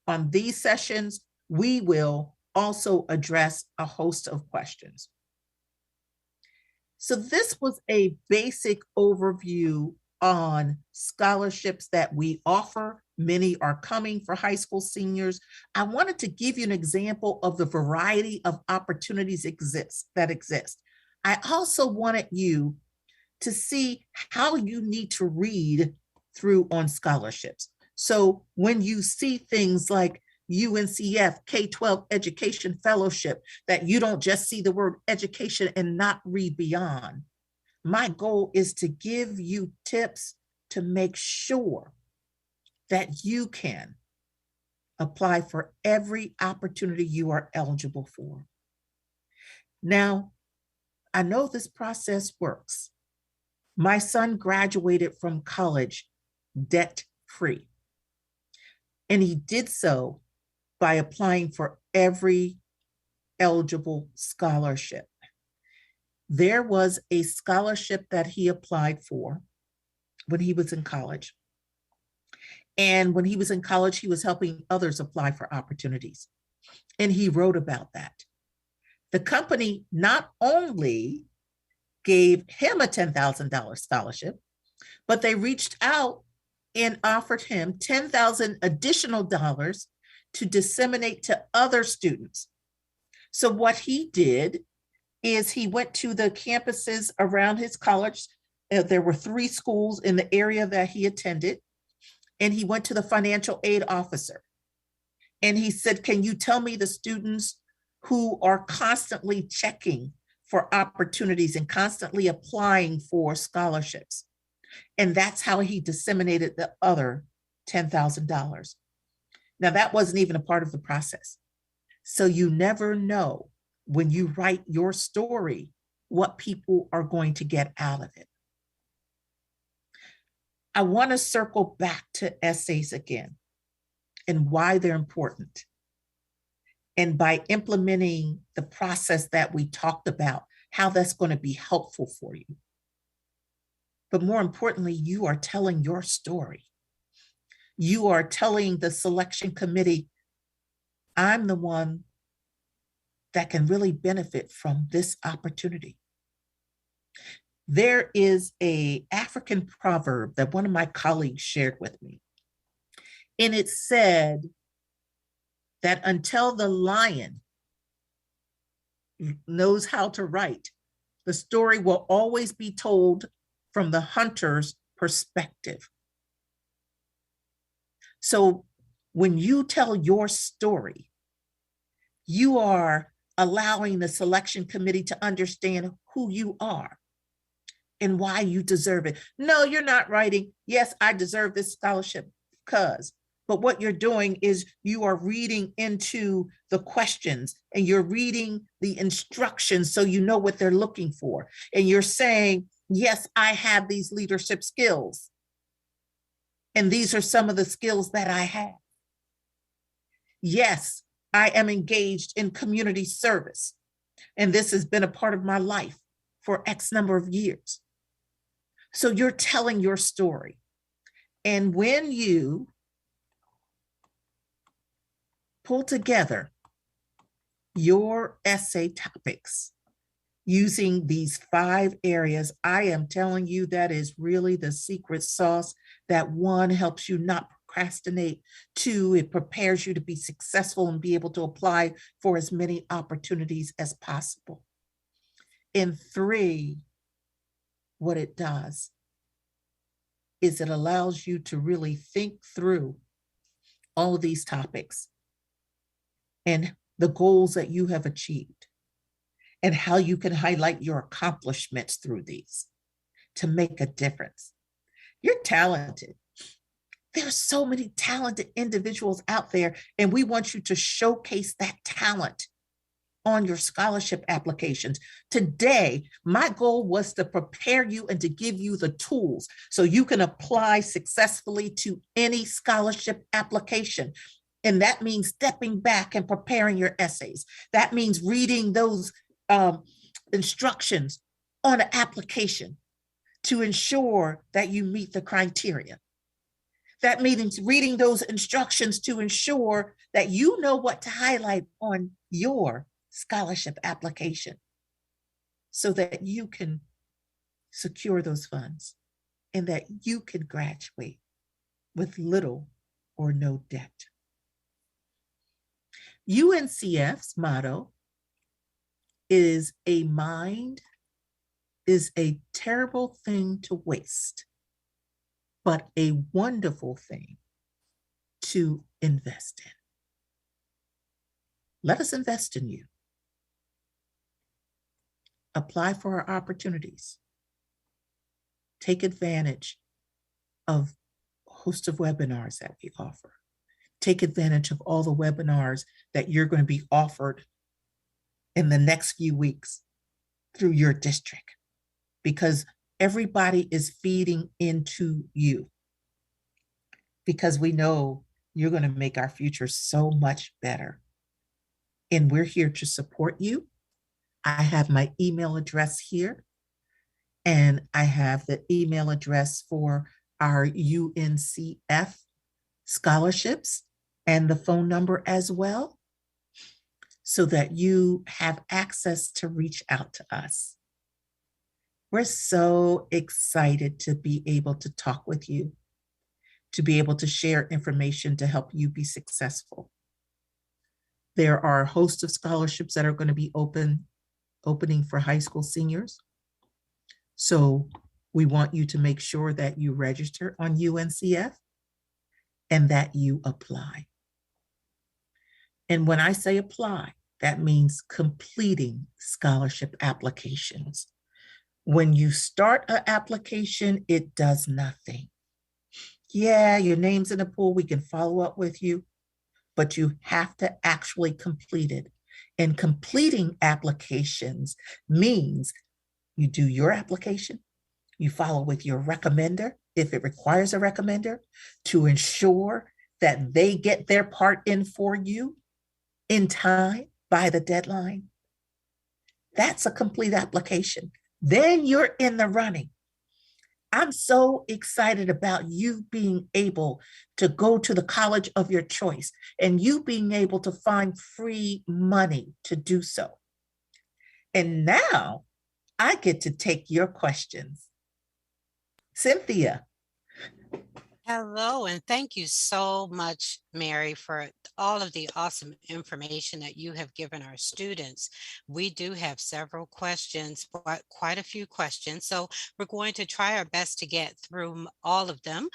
On these sessions, we will also address a host of questions. So this was a basic overview on scholarships that we offer. Many are coming for high school seniors. I wanted to give you an example of the variety of opportunities that exist. I also wanted you to see how you need to read through on scholarships. So when you see things like UNCF K-12 Education Fellowship, that you don't just see the word education and not read beyond. My goal is to give you tips to make sure that you can apply for every opportunity you are eligible for. Now, I know this process works. My son graduated from college debt-free, and he did so by applying for every eligible scholarship. There was a scholarship that he applied for when he was in college. And when he was in college, he was helping others apply for opportunities. And he wrote about that. The company not only gave him a $10,000 scholarship, but they reached out and offered him $10,000 additional dollars to disseminate to other students. So what he did is he went to the campuses around his college. There were 3 schools in the area that he attended. And he went to the financial aid officer. And he said, can you tell me the students who are constantly checking for opportunities and constantly applying for scholarships? And that's how he disseminated the other $10,000. Now, that wasn't even a part of the process. So you never know when you write your story what people are going to get out of it. I want to circle back to essays again and why they're important. And by implementing the process that we talked about, how that's going to be helpful for you. But more importantly, you are telling your story. You are telling the selection committee, I'm the one that can really benefit from this opportunity. There is an African proverb that one of my colleagues shared with me. And it said that until the lion knows how to write, the story will always be told from the hunter's perspective. So when you tell your story, you are allowing the selection committee to understand who you are and why you deserve it. No, you're not writing, yes, I deserve this scholarship because, but what you're doing is you are reading into the questions and you're reading the instructions so you know what they're looking for. And you're saying, yes, I have these leadership skills. And these are some of the skills that I have. Yes, I am engaged in community service. And this has been a part of my life for X number of years. So you're telling your story. And when you pull together your essay topics using these 5 areas, I am telling you that is really the secret sauce. That 1 helps you not procrastinate. 2, it prepares you to be successful and be able to apply for as many opportunities as possible. And 3, what it does is it allows you to really think through all of these topics and the goals that you have achieved and how you can highlight your accomplishments through these to make a difference. You're talented. There are so many talented individuals out there, and we want you to showcase that talent on your scholarship applications. Today, my goal was to prepare you and to give you the tools so you can apply successfully to any scholarship application. And that means stepping back and preparing your essays. That means reading those instructions on an application to ensure that you meet the criteria. That means reading those instructions to ensure that you know what to highlight on your scholarship application so that you can secure those funds and that you can graduate with little or no debt. UNCF's motto is a mind is a terrible thing to waste, but a wonderful thing to invest in. Let us invest in you. Apply for our opportunities. Take advantage of a host of webinars that we offer. Take advantage of all the webinars that you're going to be offered in the next few weeks through your district, because everybody is feeding into you, because we know you're going to make our future so much better. And we're here to support you. I have my email address here, and I have the email address for our UNCF scholarships and the phone number as well, so that you have access to reach out to us. We're so excited to be able to talk with you, to be able to share information to help you be successful. There are a host of scholarships that are going to be opening for high school seniors. So we want you to make sure that you register on UNCF and that you apply. And when I say apply, that means completing scholarship applications. When you start an application, it does nothing. Yeah, your name's in the pool, we can follow up with you, but you have to actually complete it. And completing applications means you do your application, you follow with your recommender, if it requires a recommender, to ensure that they get their part in for you in time by the deadline. That's a complete application. Then you're in the running. I'm so excited about you being able to go to the college of your choice and you being able to find free money to do so. And now I get to take your questions. Cynthia. Hello, and thank you so much, Mary, for all of the awesome information that you have given our students. We do have several questions, quite a few questions, so we're going to try our best to get through all of them,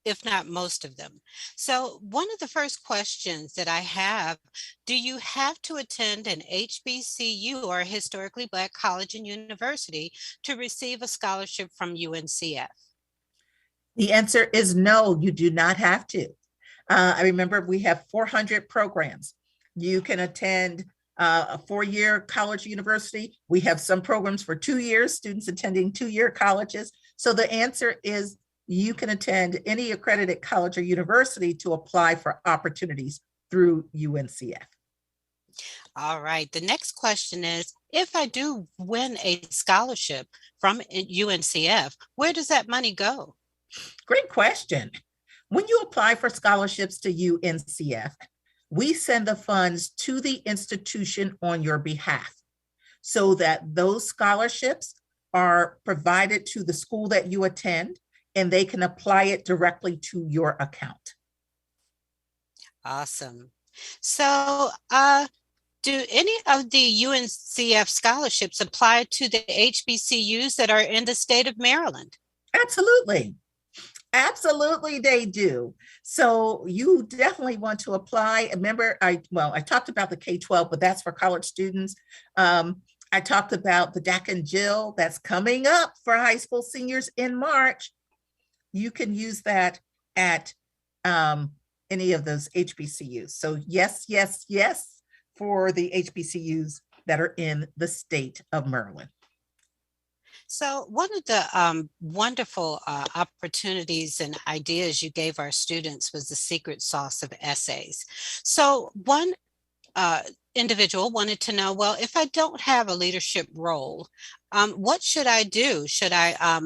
if not most of them. So one of the first questions that I have, do you have to attend an HBCU or a historically Black college and university to receive a scholarship from UNCF? The answer is no, you do not have to. I remember we have 400 programs. You can attend a 4-year college university. We have some programs for 2 years, students attending 2-year colleges. So the answer is you can attend any accredited college or university to apply for opportunities through UNCF. All right. The next question is, if I do win a scholarship from UNCF, where does that money go? Great question. When you apply for scholarships to UNCF, we send the funds to the institution on your behalf so that those scholarships are provided to the school that you attend and they can apply it directly to your account. Awesome. So, do any of the UNCF scholarships apply to the HBCUs that are in the state of Maryland? Absolutely. Absolutely, they do. So you definitely want to apply. Remember, I talked about the K-12, but that's for college students. I talked about the DAC and Jill that's coming up for high school seniors in March. You can use that at any of those HBCUs. So yes, yes, yes, for the HBCUs that are in the state of Maryland. So one of the wonderful opportunities and ideas you gave our students was the secret sauce of essays. So one individual wanted to know, well, if I don't have a leadership role, what should I do? Should I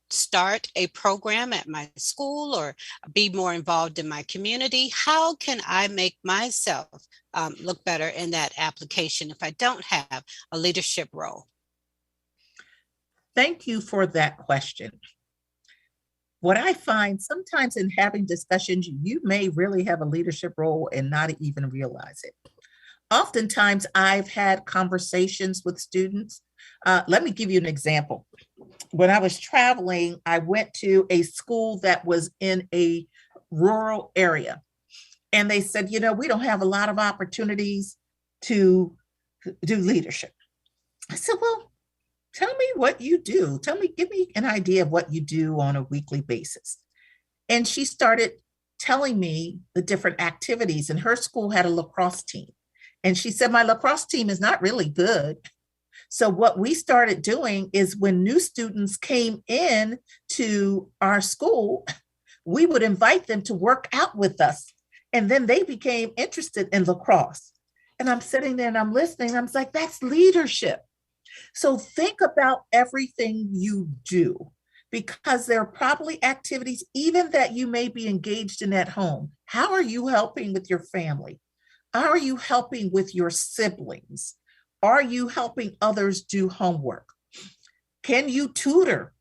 start a program at my school or be more involved in my community? How can I make myself look better in that application if I don't have a leadership role? Thank you for that question. What I find sometimes in having discussions, you may really have a leadership role and not even realize it. Oftentimes, I've had conversations with students. Let me give you an example. When I was traveling, I went to a school that was in a rural area. And they said, you know, we don't have a lot of opportunities to do leadership. I said, well, tell me what you do. Give me an idea of what you do on a weekly basis. And she started telling me the different activities, and her school had a lacrosse team. And she said, my lacrosse team is not really good. So what we started doing is when new students came in to our school, we would invite them to work out with us. And then they became interested in lacrosse. And I'm sitting there and I'm listening. I'm like, that's leadership. So think about everything you do, because there are probably activities even that you may be engaged in at home. How are you helping with your family? Are you helping with your siblings? Are you helping others do homework? Can you tutor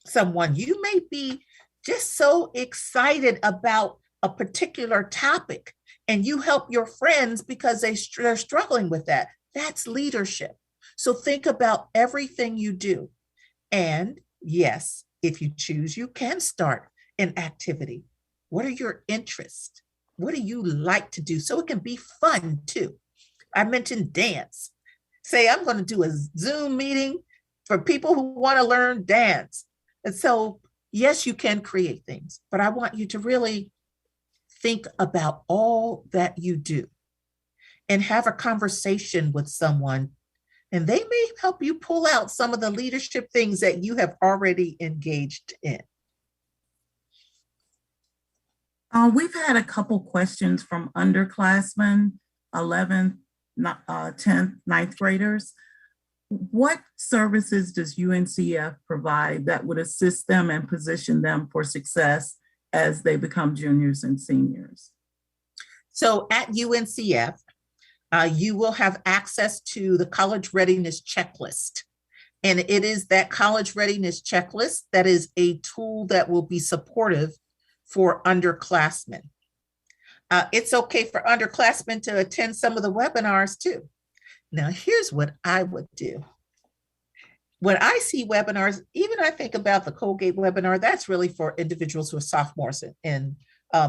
someone? You may be just so excited about a particular topic and you help your friends because they're struggling with that. That's leadership. So think about everything you do. And yes, if you choose, you can start an activity. What are your interests? What do you like to do? So it can be fun too. I mentioned dance. Say, I'm going to do a Zoom meeting for people who want to learn dance. And so, yes, you can create things, but I want you to really think about all that you do and have a conversation with someone, and they may help you pull out some of the leadership things that you have already engaged in. We've had a couple questions from underclassmen, 11th, 10th, 9th graders. What services does UNCF provide that would assist them and position them for success as they become juniors and seniors? So at UNCF, you will have access to the college readiness checklist. And it is that college readiness checklist that is a tool that will be supportive for underclassmen. It's okay for underclassmen to attend some of the webinars too. Now, here's what I would do. When I see webinars, even I think about the Colgate webinar, that's really for individuals who are sophomores in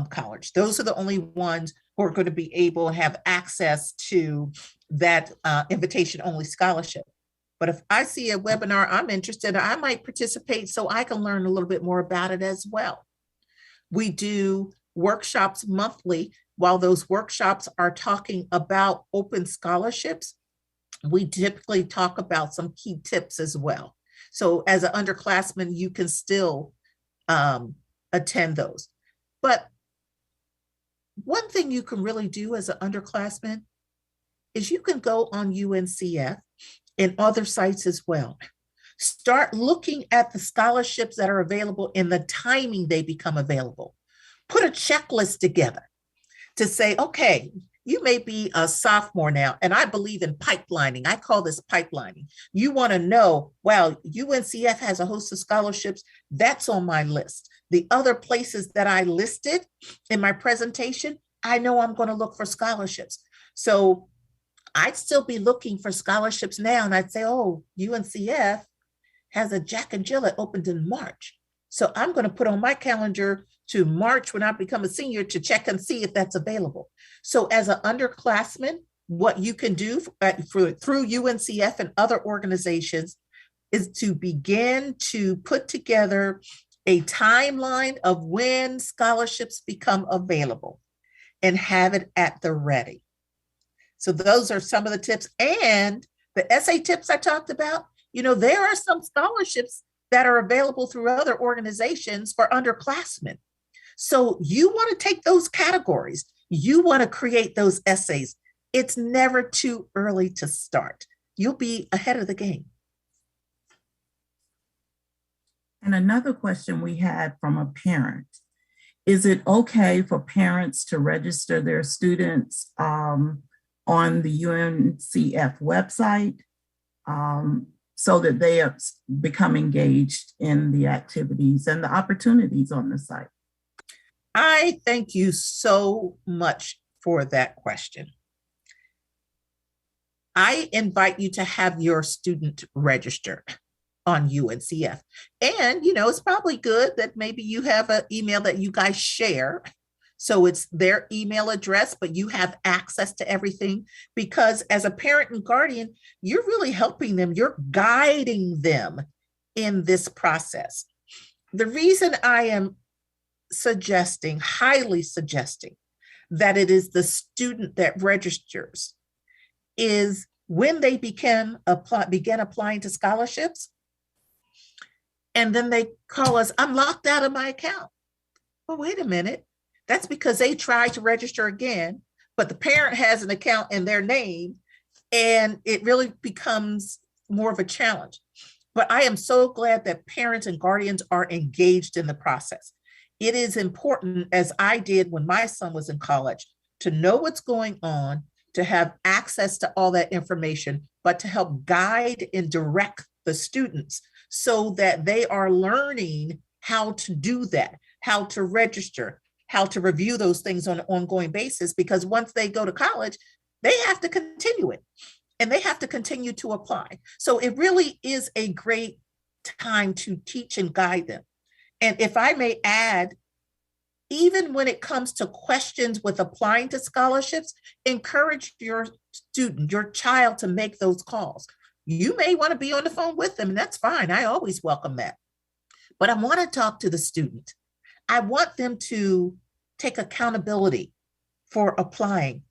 college. Those are the only ones who are going to be able to have access to that invitation-only scholarship. But if I see a webinar I'm interested in, I might participate so I can learn a little bit more about it as well. We do workshops monthly. While those workshops are talking about open scholarships, we typically talk about some key tips as well. So as an underclassman, you can still attend those. But one thing you can really do as an underclassman is you can go on UNCF and other sites as well. Start looking at the scholarships that are available and the timing they become available. Put a checklist together to say, okay, you may be a sophomore now, and I believe in pipelining. I call this pipelining. You want to know, well, UNCF has a host of scholarships. That's on my list. The other places that I listed in my presentation, I know I'm going to look for scholarships. So I'd still be looking for scholarships now, and I'd say, oh, UNCF has a Jack and Jill that opened in March. So I'm going to put on my calendar to March when I become a senior to check and see if that's available. So as an underclassman, what you can do through UNCF and other organizations is to begin to put together a timeline of when scholarships become available and have it at the ready. So those are some of the tips. And the essay tips I talked about, there are some scholarships that are available through other organizations for underclassmen. So you want to take those categories. You want to create those essays. It's never too early to start. You'll be ahead of the game. And another question we had from a parent, is it okay for parents to register their students on the UNCF website so that they become engaged in the activities and the opportunities on the site? I thank you so much for that question. I invite you to have your student register on UNCF. And, it's probably good that maybe you have an email that you guys share. So it's their email address, but you have access to everything, because as a parent and guardian, you're really helping them. You're guiding them in this process. The reason I am highly suggesting that it is the student that registers is when they begin applying to scholarships, and then they call us, I'm locked out of my account. Well, wait a minute. That's because they tried to register again, but the parent has an account in their name, and it really becomes more of a challenge. But I am so glad that parents and guardians are engaged in the process. It is important, as I did when my son was in college, to know what's going on, to have access to all that information, but to help guide and direct the students so that they are learning how to do that, how to register, how to review those things on an ongoing basis, because once they go to college, they have to continue it and they have to continue to apply. So it really is a great time to teach and guide them. And if I may add, even when it comes to questions with applying to scholarships, encourage your student, your child, to make those calls. You may want to be on the phone with them, and that's fine. I always welcome that. But I want to talk to the student. I want them to take accountability for applying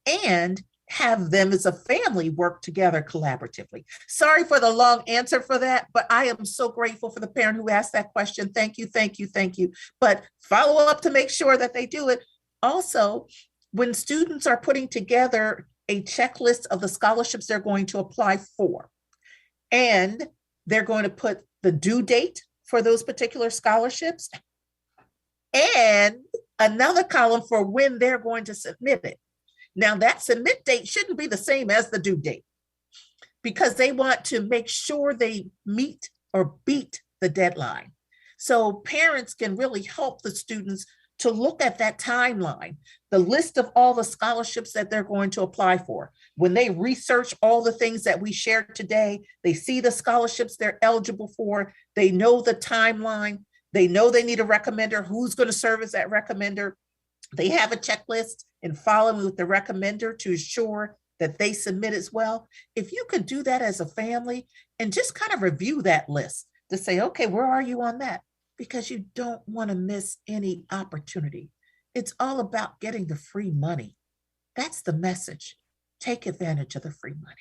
and have them as a family work together collaboratively. Sorry for the long answer for that, but I am so grateful for the parent who asked that question. Thank you, thank you, thank you. But follow up to make sure that they do it. Also, when students are putting together a checklist of the scholarships they're going to apply for, and they're going to put the due date for those particular scholarships and another column for when they're going to submit it. Now, that submit date shouldn't be the same as the due date, because they want to make sure they meet or beat the deadline. So parents can really help the students to look at that timeline, the list of all the scholarships that they're going to apply for. When they research all the things that we shared today, they see the scholarships they're eligible for, they know the timeline, they know they need a recommender, who's going to serve as that recommender. They have a checklist and follow with the recommender to ensure that they submit as well. If you could do that as a family and just kind of review that list to say, okay, where are you on that? Because you don't want to miss any opportunity. It's all about getting the free money. That's the message. Take advantage of the free money.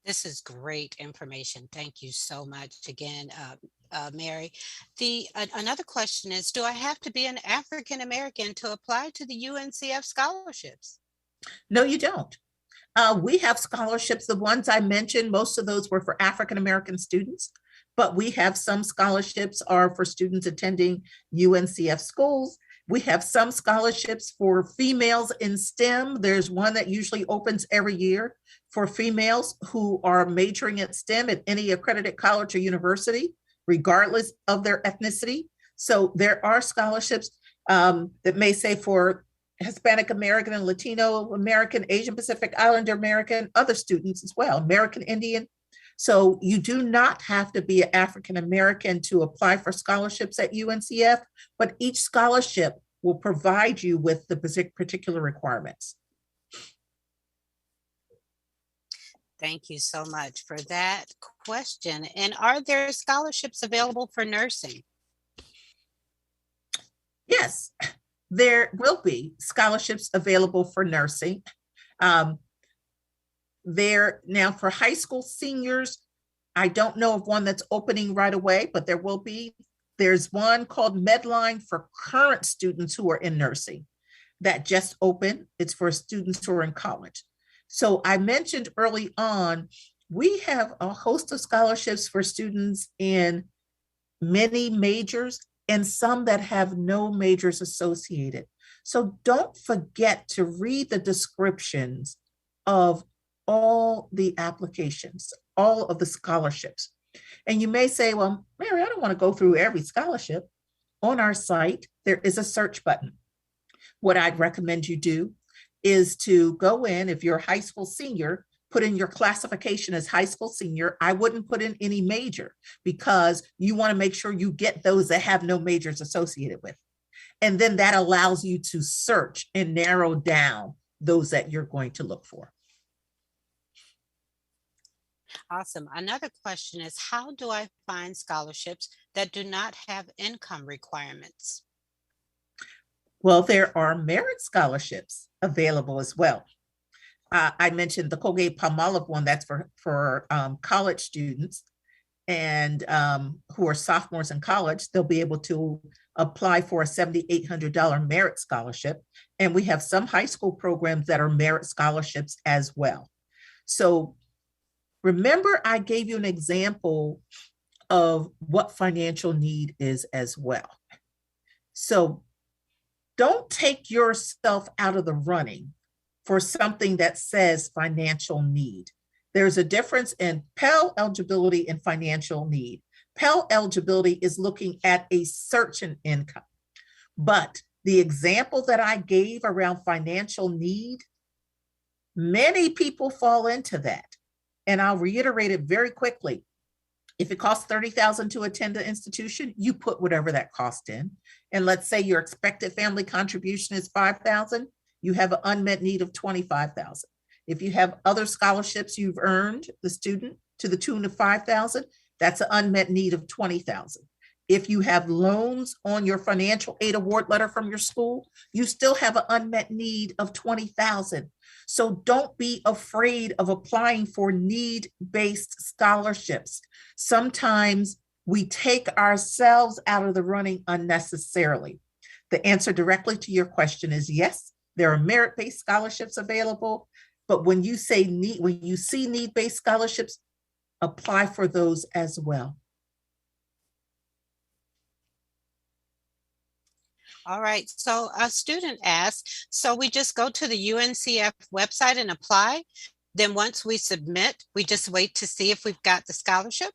This is great information. Thank you so much again, Mary. Another question is, do I have to be an African American to apply to the UNCF scholarships? No, you don't. We have scholarships. The ones I mentioned, most of those were for African-American students, but we have some scholarships are for students attending UNCF schools. We have some scholarships for females in STEM. There's one that usually opens every year for females who are majoring at STEM at any accredited college or university, regardless of their ethnicity. So there are scholarships that may say for Hispanic American and Latino American, Asian Pacific Islander American, other students as well, American Indian. So you do not have to be an African American to apply for scholarships at UNCF, but each scholarship will provide you with the particular requirements. Thank you so much for that question. And are there scholarships available for nursing? Yes, there will be scholarships available for nursing. Now for high school seniors, I don't know of one that's opening right away, but there will be. There's one called Medline for current students who are in nursing that just opened. It's for students who are in college. So I mentioned early on, we have a host of scholarships for students in many majors and some that have no majors associated. So don't forget to read the descriptions of all the applications, all of the scholarships. And you may say, well, Mary, I don't want to go through every scholarship. On our site, there is a search button. What I'd recommend you do is to go in, if you're a high school senior, put in your classification as high school senior. I wouldn't put in any major because you want to make sure you get those that have no majors associated with. And then that allows you to search and narrow down those that you're going to look for. Awesome. Another question is, how do I find scholarships that do not have income requirements? Well, there are merit scholarships available as well. I mentioned the Colgate-Palmolive one, that's for college students and who are sophomores in college. They'll be able to apply for a $7,800 merit scholarship. And we have some high school programs that are merit scholarships as well. So remember, I gave you an example of what financial need is as well. So don't take yourself out of the running for something that says financial need. There's a difference in Pell eligibility and financial need. Pell eligibility is looking at a certain income, but the example that I gave around financial need, many people fall into that. And I'll reiterate it very quickly. If it costs $30,000 to attend an institution, you put whatever that cost in. And let's say your expected family contribution is $5,000, you have an unmet need of $25,000. If you have other scholarships you've earned, the student, to the tune of $5,000, that's an unmet need of $20,000. If you have loans on your financial aid award letter from your school, you still have an unmet need of $20,000. So don't be afraid of applying for need-based scholarships. Sometimes we take ourselves out of the running unnecessarily. The answer directly to your question is yes, there are merit-based scholarships available, but when you say when you see need-based scholarships, apply for those as well. All right, so a student asked, so we just go to the UNCF website and apply? Then once we submit, we just wait to see if we've got the scholarship?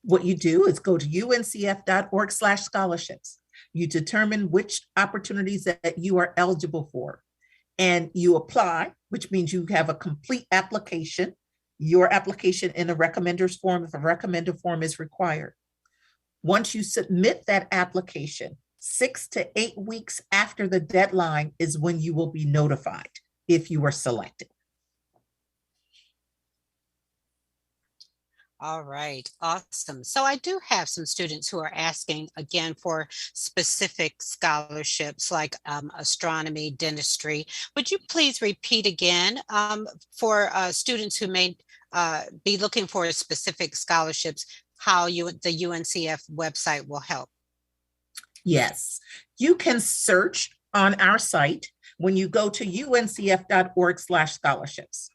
What you do is go to uncf.org/scholarships. You determine which opportunities that you are eligible for, and you apply, which means you have a complete application, your application in a recommender's form, if a recommender form is required. Once you submit that application, 6 to 8 weeks after the deadline is when you will be notified if you were selected. All right, awesome. So I do have some students who are asking again for specific scholarships like astronomy, dentistry. Would you please repeat again for students who may be looking for specific scholarships, how the UNCF website will help? Yes, you can search on our site When you go to uncf.org/scholarships,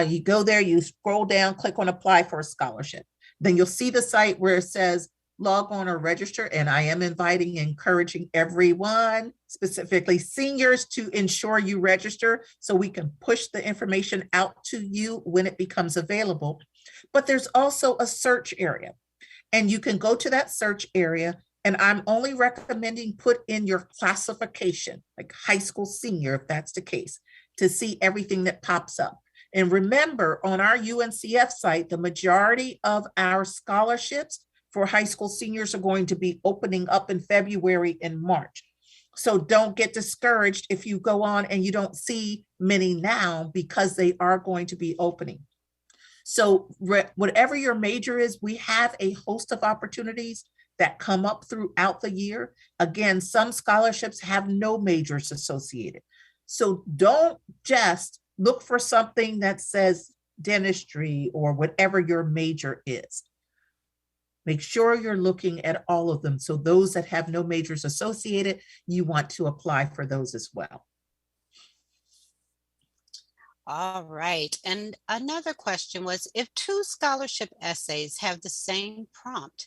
you go there, you scroll down, click on apply for a scholarship. Then you'll see the site where it says log on or register. And I am encouraging everyone, specifically seniors, to ensure you register so we can push the information out to you when it becomes available. But there's also a search area, and you can go to that search area, and I'm only recommending put in your classification, like high school senior, if that's the case, to see everything that pops up. And remember, on our UNCF site, the majority of our scholarships for high school seniors are going to be opening up in February and March. So don't get discouraged if you go on and you don't see many now, because they are going to be opening. So whatever your major is, we have a host of opportunities that come up throughout the year. Again, some scholarships have no majors associated. So don't just look for something that says dentistry or whatever your major is. Make sure you're looking at all of them. So those that have no majors associated, you want to apply for those as well. All right. And another question was, if two scholarship essays have the same prompt,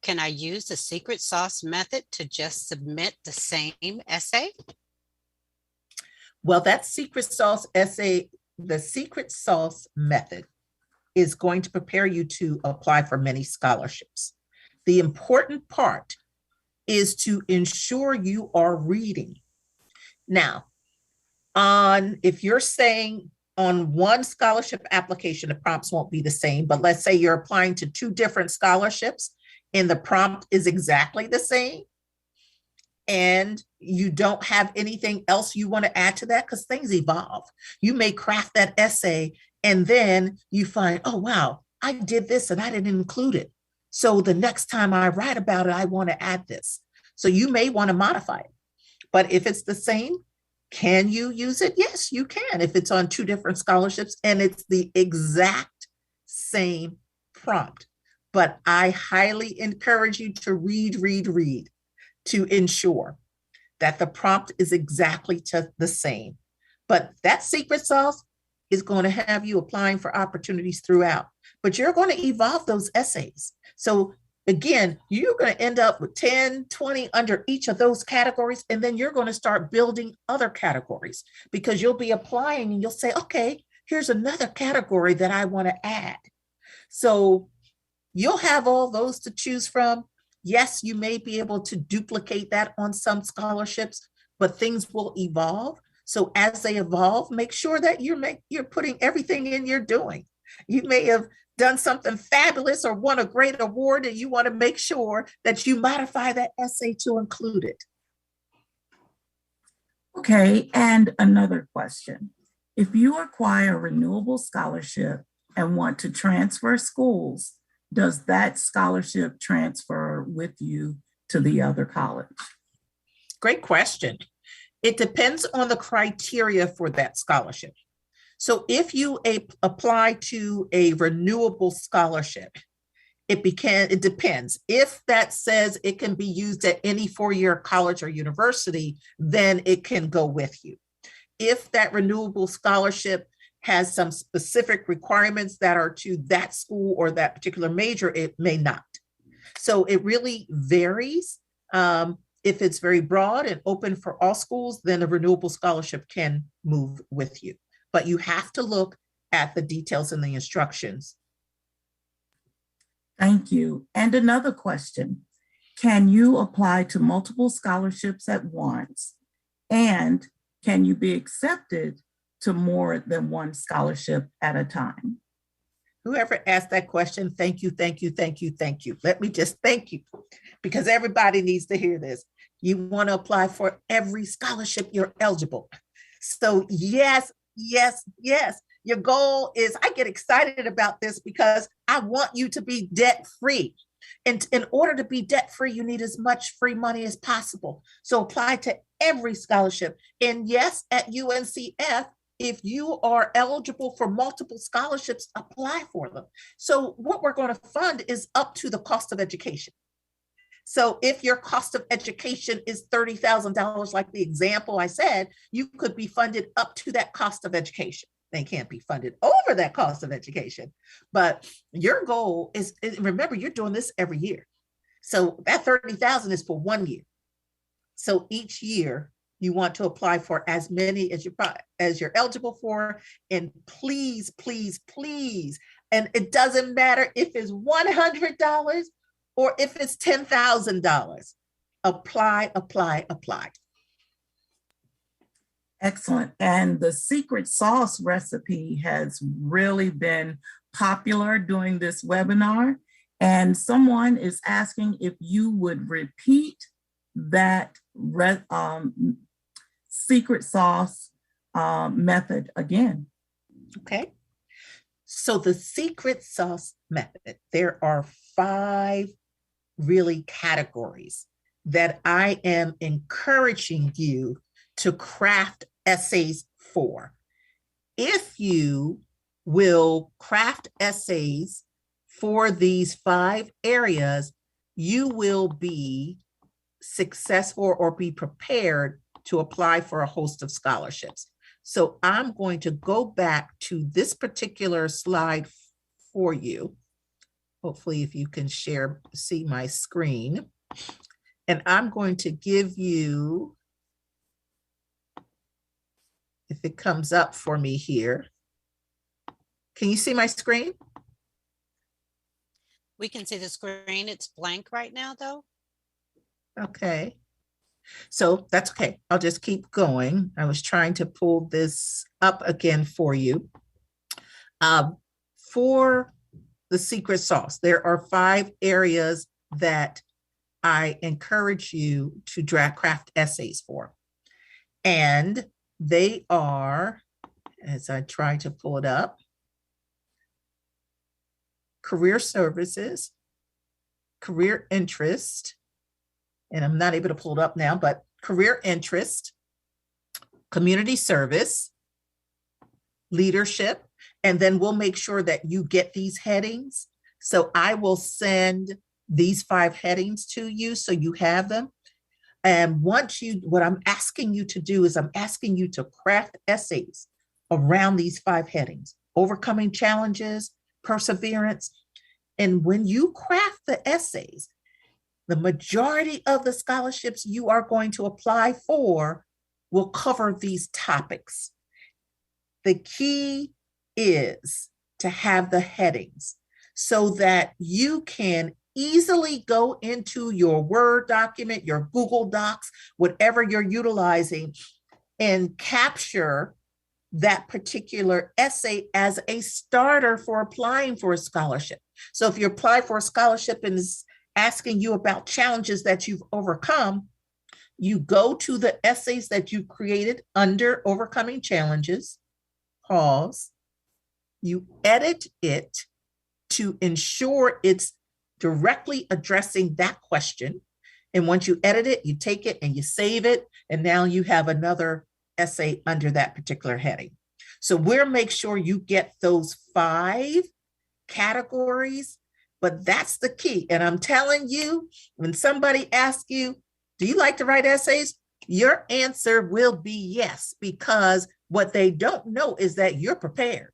can I use the secret sauce method to just submit the same essay? Well, that secret sauce essay, the secret sauce method, is going to prepare you to apply for many scholarships. The important part is to ensure you are reading. Now, if you're saying on one scholarship application, the prompts won't be the same, but let's say you're applying to two different scholarships and the prompt is exactly the same, and you don't have anything else you want to add to that, because things evolve. You may craft that essay and then you find, oh, wow, I did this and I didn't include it. So the next time I write about it, I want to add this. So you may want to modify it. But if it's the same, can you use it? Yes, you can, if it's on two different scholarships and it's the exact same prompt. But I highly encourage you to read to ensure that the prompt is exactly the same. But that secret sauce is going to have you applying for opportunities throughout, but you're going to evolve those essays. So again, you're going to end up with 10, 20 under each of those categories, and then you're going to start building other categories, because you'll be applying and you'll say, okay, here's another category that I want to add. So you'll have all those to choose from. Yes, you may be able to duplicate that on some scholarships, but things will evolve. So as they evolve, make sure that you're putting everything in you're doing. You may have done something fabulous or won a great award, and you want to make sure that you modify that essay to include it. Okay, and another question. If you acquire a renewable scholarship and want to transfer schools, does that scholarship transfer with you to the other college? Great question. It depends on the criteria for that scholarship. So if you apply to a renewable scholarship, it depends. If that says it can be used at any four-year college or university, then it can go with you. If that renewable scholarship has some specific requirements that are to that school or that particular major, it may not. So it really varies. If it's very broad and open for all schools, then a renewable scholarship can move with you. But you have to look at the details in the instructions. Thank you. And another question. Can you apply to multiple scholarships at once? And can you be accepted to more than one scholarship at a time? Whoever asked that question, thank you, thank you, thank you, thank you. Let me just thank you, because everybody needs to hear this. You want to apply for every scholarship you're eligible. So yes, yes, yes. Your goal is, I get excited about this because I want you to be debt-free. And in order to be debt-free, you need as much free money as possible. So apply to every scholarship. And yes, at UNCF, if you are eligible for multiple scholarships, apply for them. So what we're going to fund is up to the cost of education. So if your cost of education is $30,000, like the example I said, you could be funded up to that cost of education. They can't be funded over that cost of education. But your goal is, remember, you're doing this every year. So that 30,000 is for 1 year. So each year you want to apply for as many as you're eligible for. And please, please, please. And it doesn't matter if it's $100 or if it's $10,000. Apply, apply, apply. Excellent. And the secret sauce recipe has really been popular during this webinar. And someone is asking if you would repeat that secret sauce method again. Okay. So the secret sauce method, there are 5 really categories that I am encouraging you to craft essays for. If you will craft essays for these 5 areas, you will be successful or be prepared to apply for a host of scholarships. So I'm going to go back to this particular slide for you. Hopefully, if you can see my screen. And I'm going to give you, if it comes up for me here. Can you see my screen? We can see the screen. It's blank right now, though. Okay. So that's okay. I'll just keep going. I was trying to pull this up again for you. For the secret sauce, there are 5 areas that I encourage you to craft essays for. And they are, as I try to pull it up, career services, career interest, and I'm not able to pull it up now, but career interest, community service, leadership, and then we'll make sure that you get these headings. So I will send these 5 headings to you so you have them. And what I'm asking you to do is I'm asking you to craft essays around these 5 headings: overcoming challenges, perseverance. And when you craft the essays, the majority of the scholarships you are going to apply for will cover these topics. The key is to have the headings so that you can easily go into your Word document, your Google Docs, whatever you're utilizing, and capture that particular essay as a starter for applying for a scholarship. So if you apply for a scholarship and it's asking you about challenges that you've overcome, you go to the essays that you created under overcoming challenges, pause, you edit it to ensure it's directly addressing that question. And once you edit it, you take it and you save it. And now you have another essay under that particular heading. So we'll make sure you get those 5 categories, but that's the key. And I'm telling you, when somebody asks you, do you like to write essays? Your answer will be yes, because what they don't know is that you're prepared,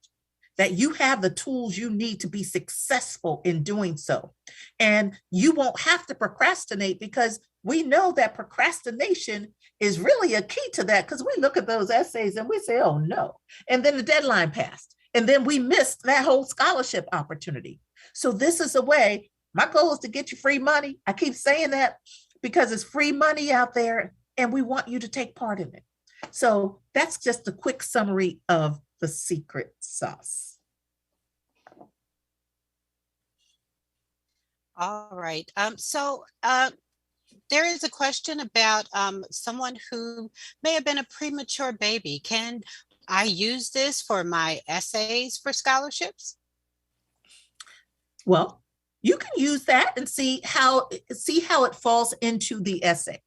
that you have the tools you need to be successful in doing so. And you won't have to procrastinate, because we know that procrastination is really a key to that, because we look at those essays and we say, oh no. And then the deadline passed. And then we missed that whole scholarship opportunity. So this is a way. My goal is to get you free money. I keep saying that because it's free money out there and we want you to take part in it. So that's just a quick summary of the secret sauce. All right. There is a question about someone who may have been a premature baby. Can I use this for my essays for scholarships? Well, you can use that and see how it falls into the essay.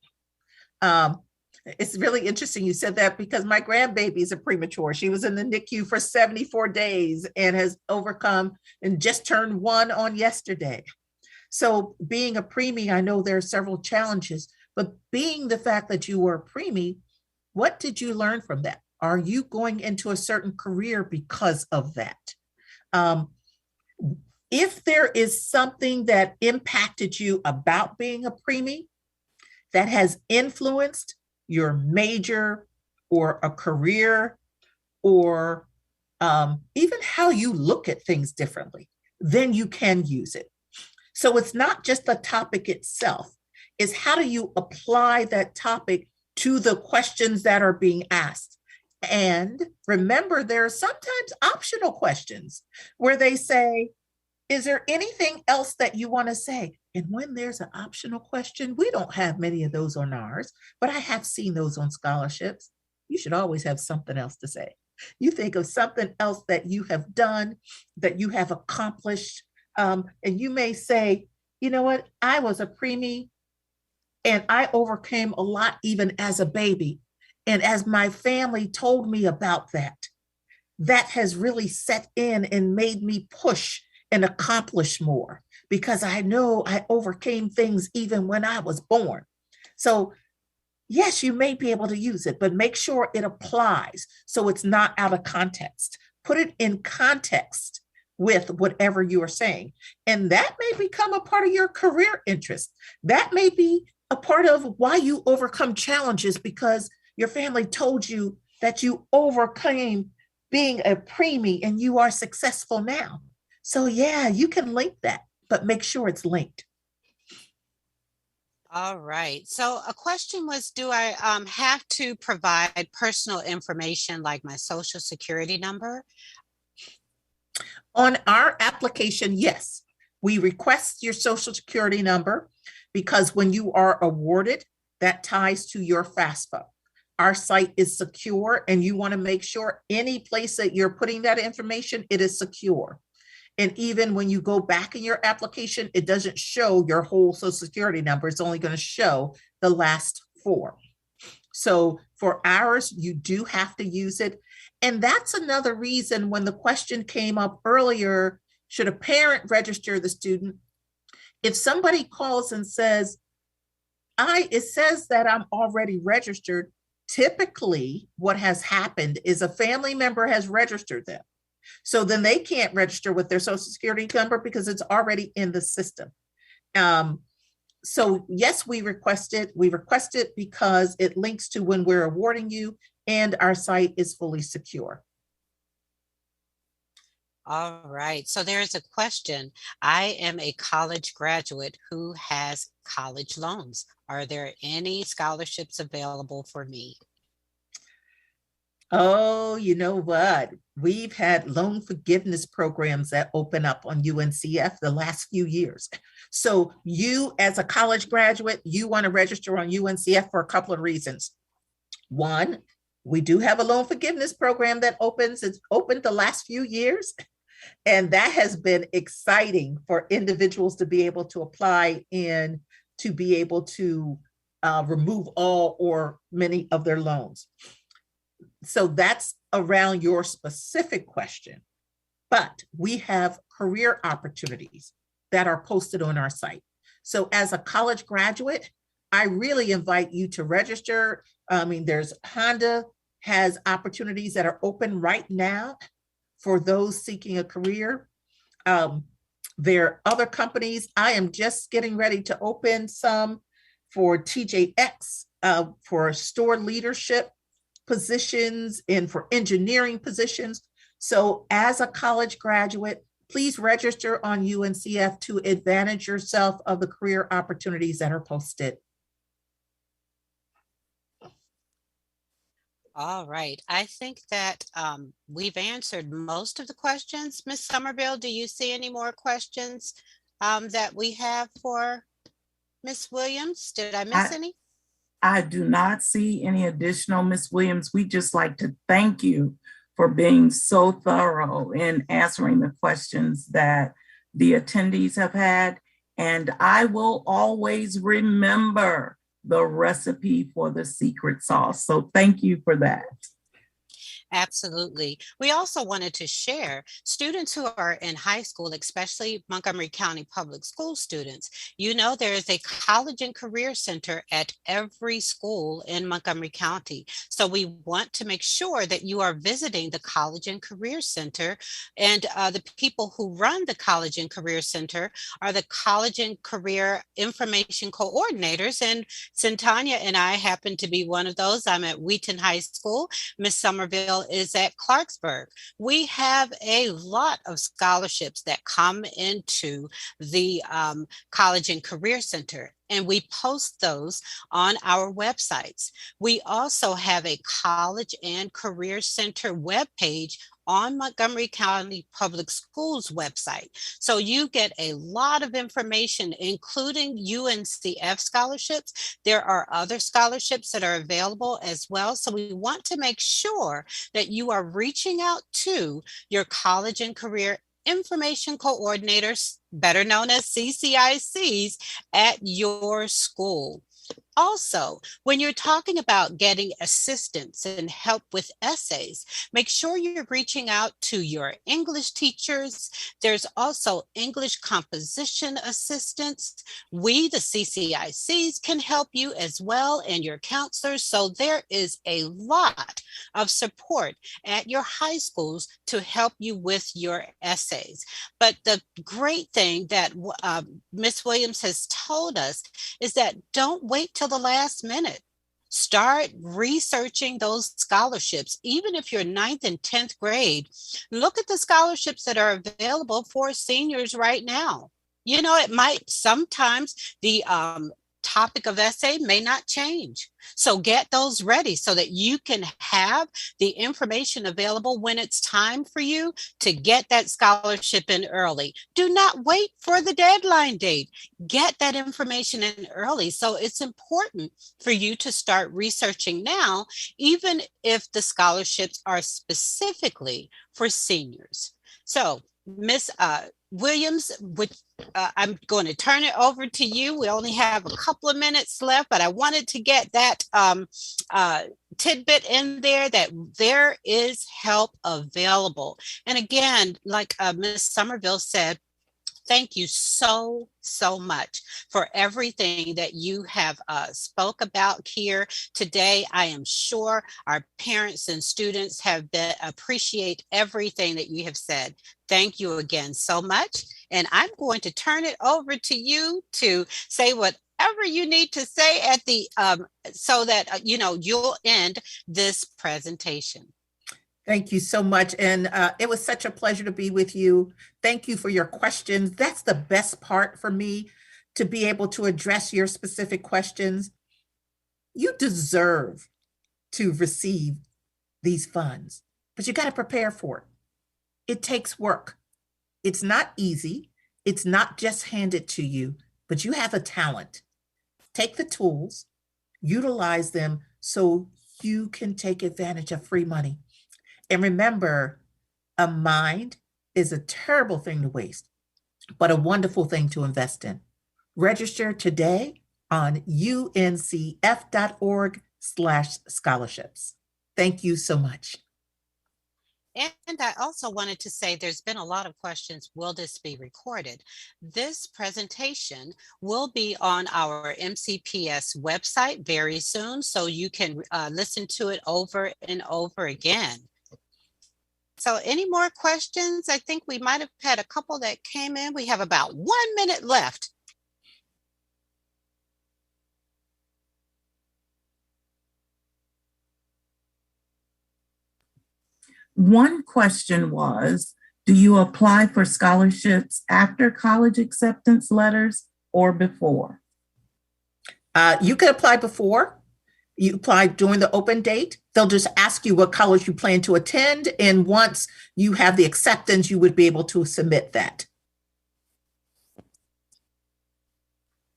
It's really interesting you said that, because my grandbaby is a premature. She was in the NICU for 74 days and has overcome and just turned 1 on yesterday. So being a preemie, I know there are several challenges, but being the fact that you were a preemie, what did you learn from that? Are you going into a certain career because of that? If there is something that impacted you about being a preemie that has influenced your major or a career or even how you look at things differently, then you can use it. So it's not just the topic itself, it's how do you apply that topic to the questions that are being asked. And remember, there are sometimes optional questions where they say, is there anything else that you want to say? And when there's an optional question, we don't have many of those on ours, but I have seen those on scholarships. You should always have something else to say. You think of something else that you have done, that you have accomplished, and you may say, you know what, I was a preemie and I overcame a lot even as a baby. And as my family told me about that, that has really set in and made me push and accomplish more because I know I overcame things even when I was born. So yes, you may be able to use it, but make sure it applies so it's not out of context. Put it in context with whatever you are saying. And that may become a part of your career interest. That may be a part of why you overcome challenges because your family told you that you overcame being a preemie and you are successful now. So yeah, you can link that, but make sure it's linked. All right. So a question was, do I have to provide personal information like my social security number? On our application, yes, we request your social security number because when you are awarded, that ties to your FAFSA. Our site is secure and you want to make sure any place that you're putting that information, it is secure. And even when you go back in your application, it doesn't show your whole social security number. It's only going to show the last four. So for ours, you do have to use it. And that's another reason when the question came up earlier, should a parent register the student? If somebody calls and says, it says that I'm already registered, typically what has happened is a family member has registered them. So then they can't register with their social security number because it's already in the system. So yes, we request it. We request it because it links to when we're awarding you and our site is fully secure. All right. So there's a question. I am a college graduate who has college loans. Are there any scholarships available for me? Oh, you know what? We've had loan forgiveness programs that open up on UNCF the last few years. So you as a college graduate, you want to register on UNCF for a couple of reasons. One, we do have a loan forgiveness program that opens. It's opened the last few years. And that has been exciting for individuals to be able to apply and to be able to remove all or many of their loans. So that's around your specific question, but we have career opportunities that are posted on our site. So as a college graduate, I really invite you to register. I mean, there's Honda has opportunities that are open right now for those seeking a career. There are other companies. I am just getting ready to open some for TJX, for store leadership positions and for engineering positions. So as a college graduate, please register on UNCF to advantage yourself of the career opportunities that are posted. All right. I think that we've answered most of the questions. Ms. Somerville, do you see any more questions that we have for Ms. Williams? Did I miss any? I do not see any additional, Ms. Williams. We just like to thank you for being so thorough in answering the questions that the attendees have had. And I will always remember the recipe for the secret sauce. So thank you for that. Absolutely. We also wanted to share students who are in high school, especially Montgomery County Public School students. You know, there is a college and career center at every school in Montgomery County. So we want to make sure that you are visiting the College and Career Center. And the people who run the College and Career Center are the College and Career Information Coordinators. And Centania and I happen to be one of those. I'm at Wheaton High School. Miss Somerville is at Clarksburg. We have a lot of scholarships that come into the College and Career Center, and we post those on our websites. We also have a College and Career Center webpage on Montgomery County Public Schools website. So you get a lot of information, including UNCF scholarships. There are other scholarships that are available as well. So we want to make sure that you are reaching out to your college and career information coordinators, better known as CCICs, at your school. Also, when you're talking about getting assistance and help with essays, make sure you're reaching out to your English teachers. There's also English composition assistants. We, the CCICs, can help you as well, and your counselors. So there is a lot of support at your high schools to help you with your essays. But the great thing that Ms. Williams has told us is that don't wait till the last minute. Start researching those scholarships. Even if you're 9th and 10th grade, look at the scholarships that are available for seniors right now. You know, it might sometimes the topic of essay may not change. So get those ready so that you can have the information available when it's time for you to get that scholarship in early. Do not wait for the deadline date. Get that information in early. So it's important for you to start researching now, even if the scholarships are specifically for seniors. So Ms. Williams, I'm going to turn it over to you. We only have a couple of minutes left, but I wanted to get that tidbit in there that there is help available. And again, like Ms. Somerville said, thank you so much for everything that you have spoke about here today. I am sure our parents and students have appreciate everything that you have said. Thank you again so much. And I'm going to turn it over to you to say whatever you need to say at the so that you'll end this presentation. Thank you so much. And it was such a pleasure to be with you. Thank you for your questions. That's the best part for me, to be able to address your specific questions. You deserve to receive these funds, but you got to prepare for it. It takes work. It's not easy. It's not just handed to you, but you have a talent. Take the tools, utilize them so you can take advantage of free money. And remember, a mind is a terrible thing to waste, but a wonderful thing to invest in. Register today on uncf.org/scholarships. Thank you so much. And I also wanted to say there's been a lot of questions. Will this be recorded? This presentation will be on our MCPS website very soon, so you can listen to it over and over again. So any more questions? I think we might have had a couple that came in. We have about 1 minute left. One question was, do you apply for scholarships after college acceptance letters or before? You could apply before. You apply during the open date. They'll just ask you what college you plan to attend. And once you have the acceptance, you would be able to submit that.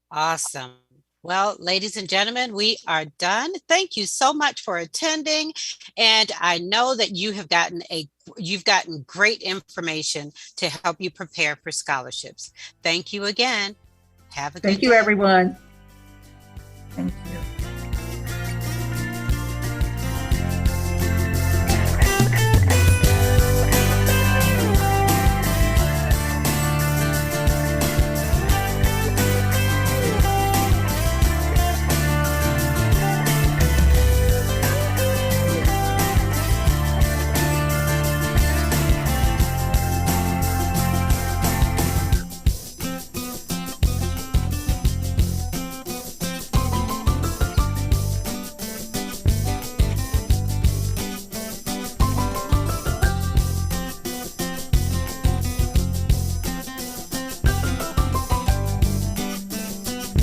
Awesome. Well, ladies and gentlemen, we are done. Thank you so much for attending. And I know that you've gotten great information to help you prepare for scholarships. Thank you again. Have a good day. Thank you, everyone. Thank you.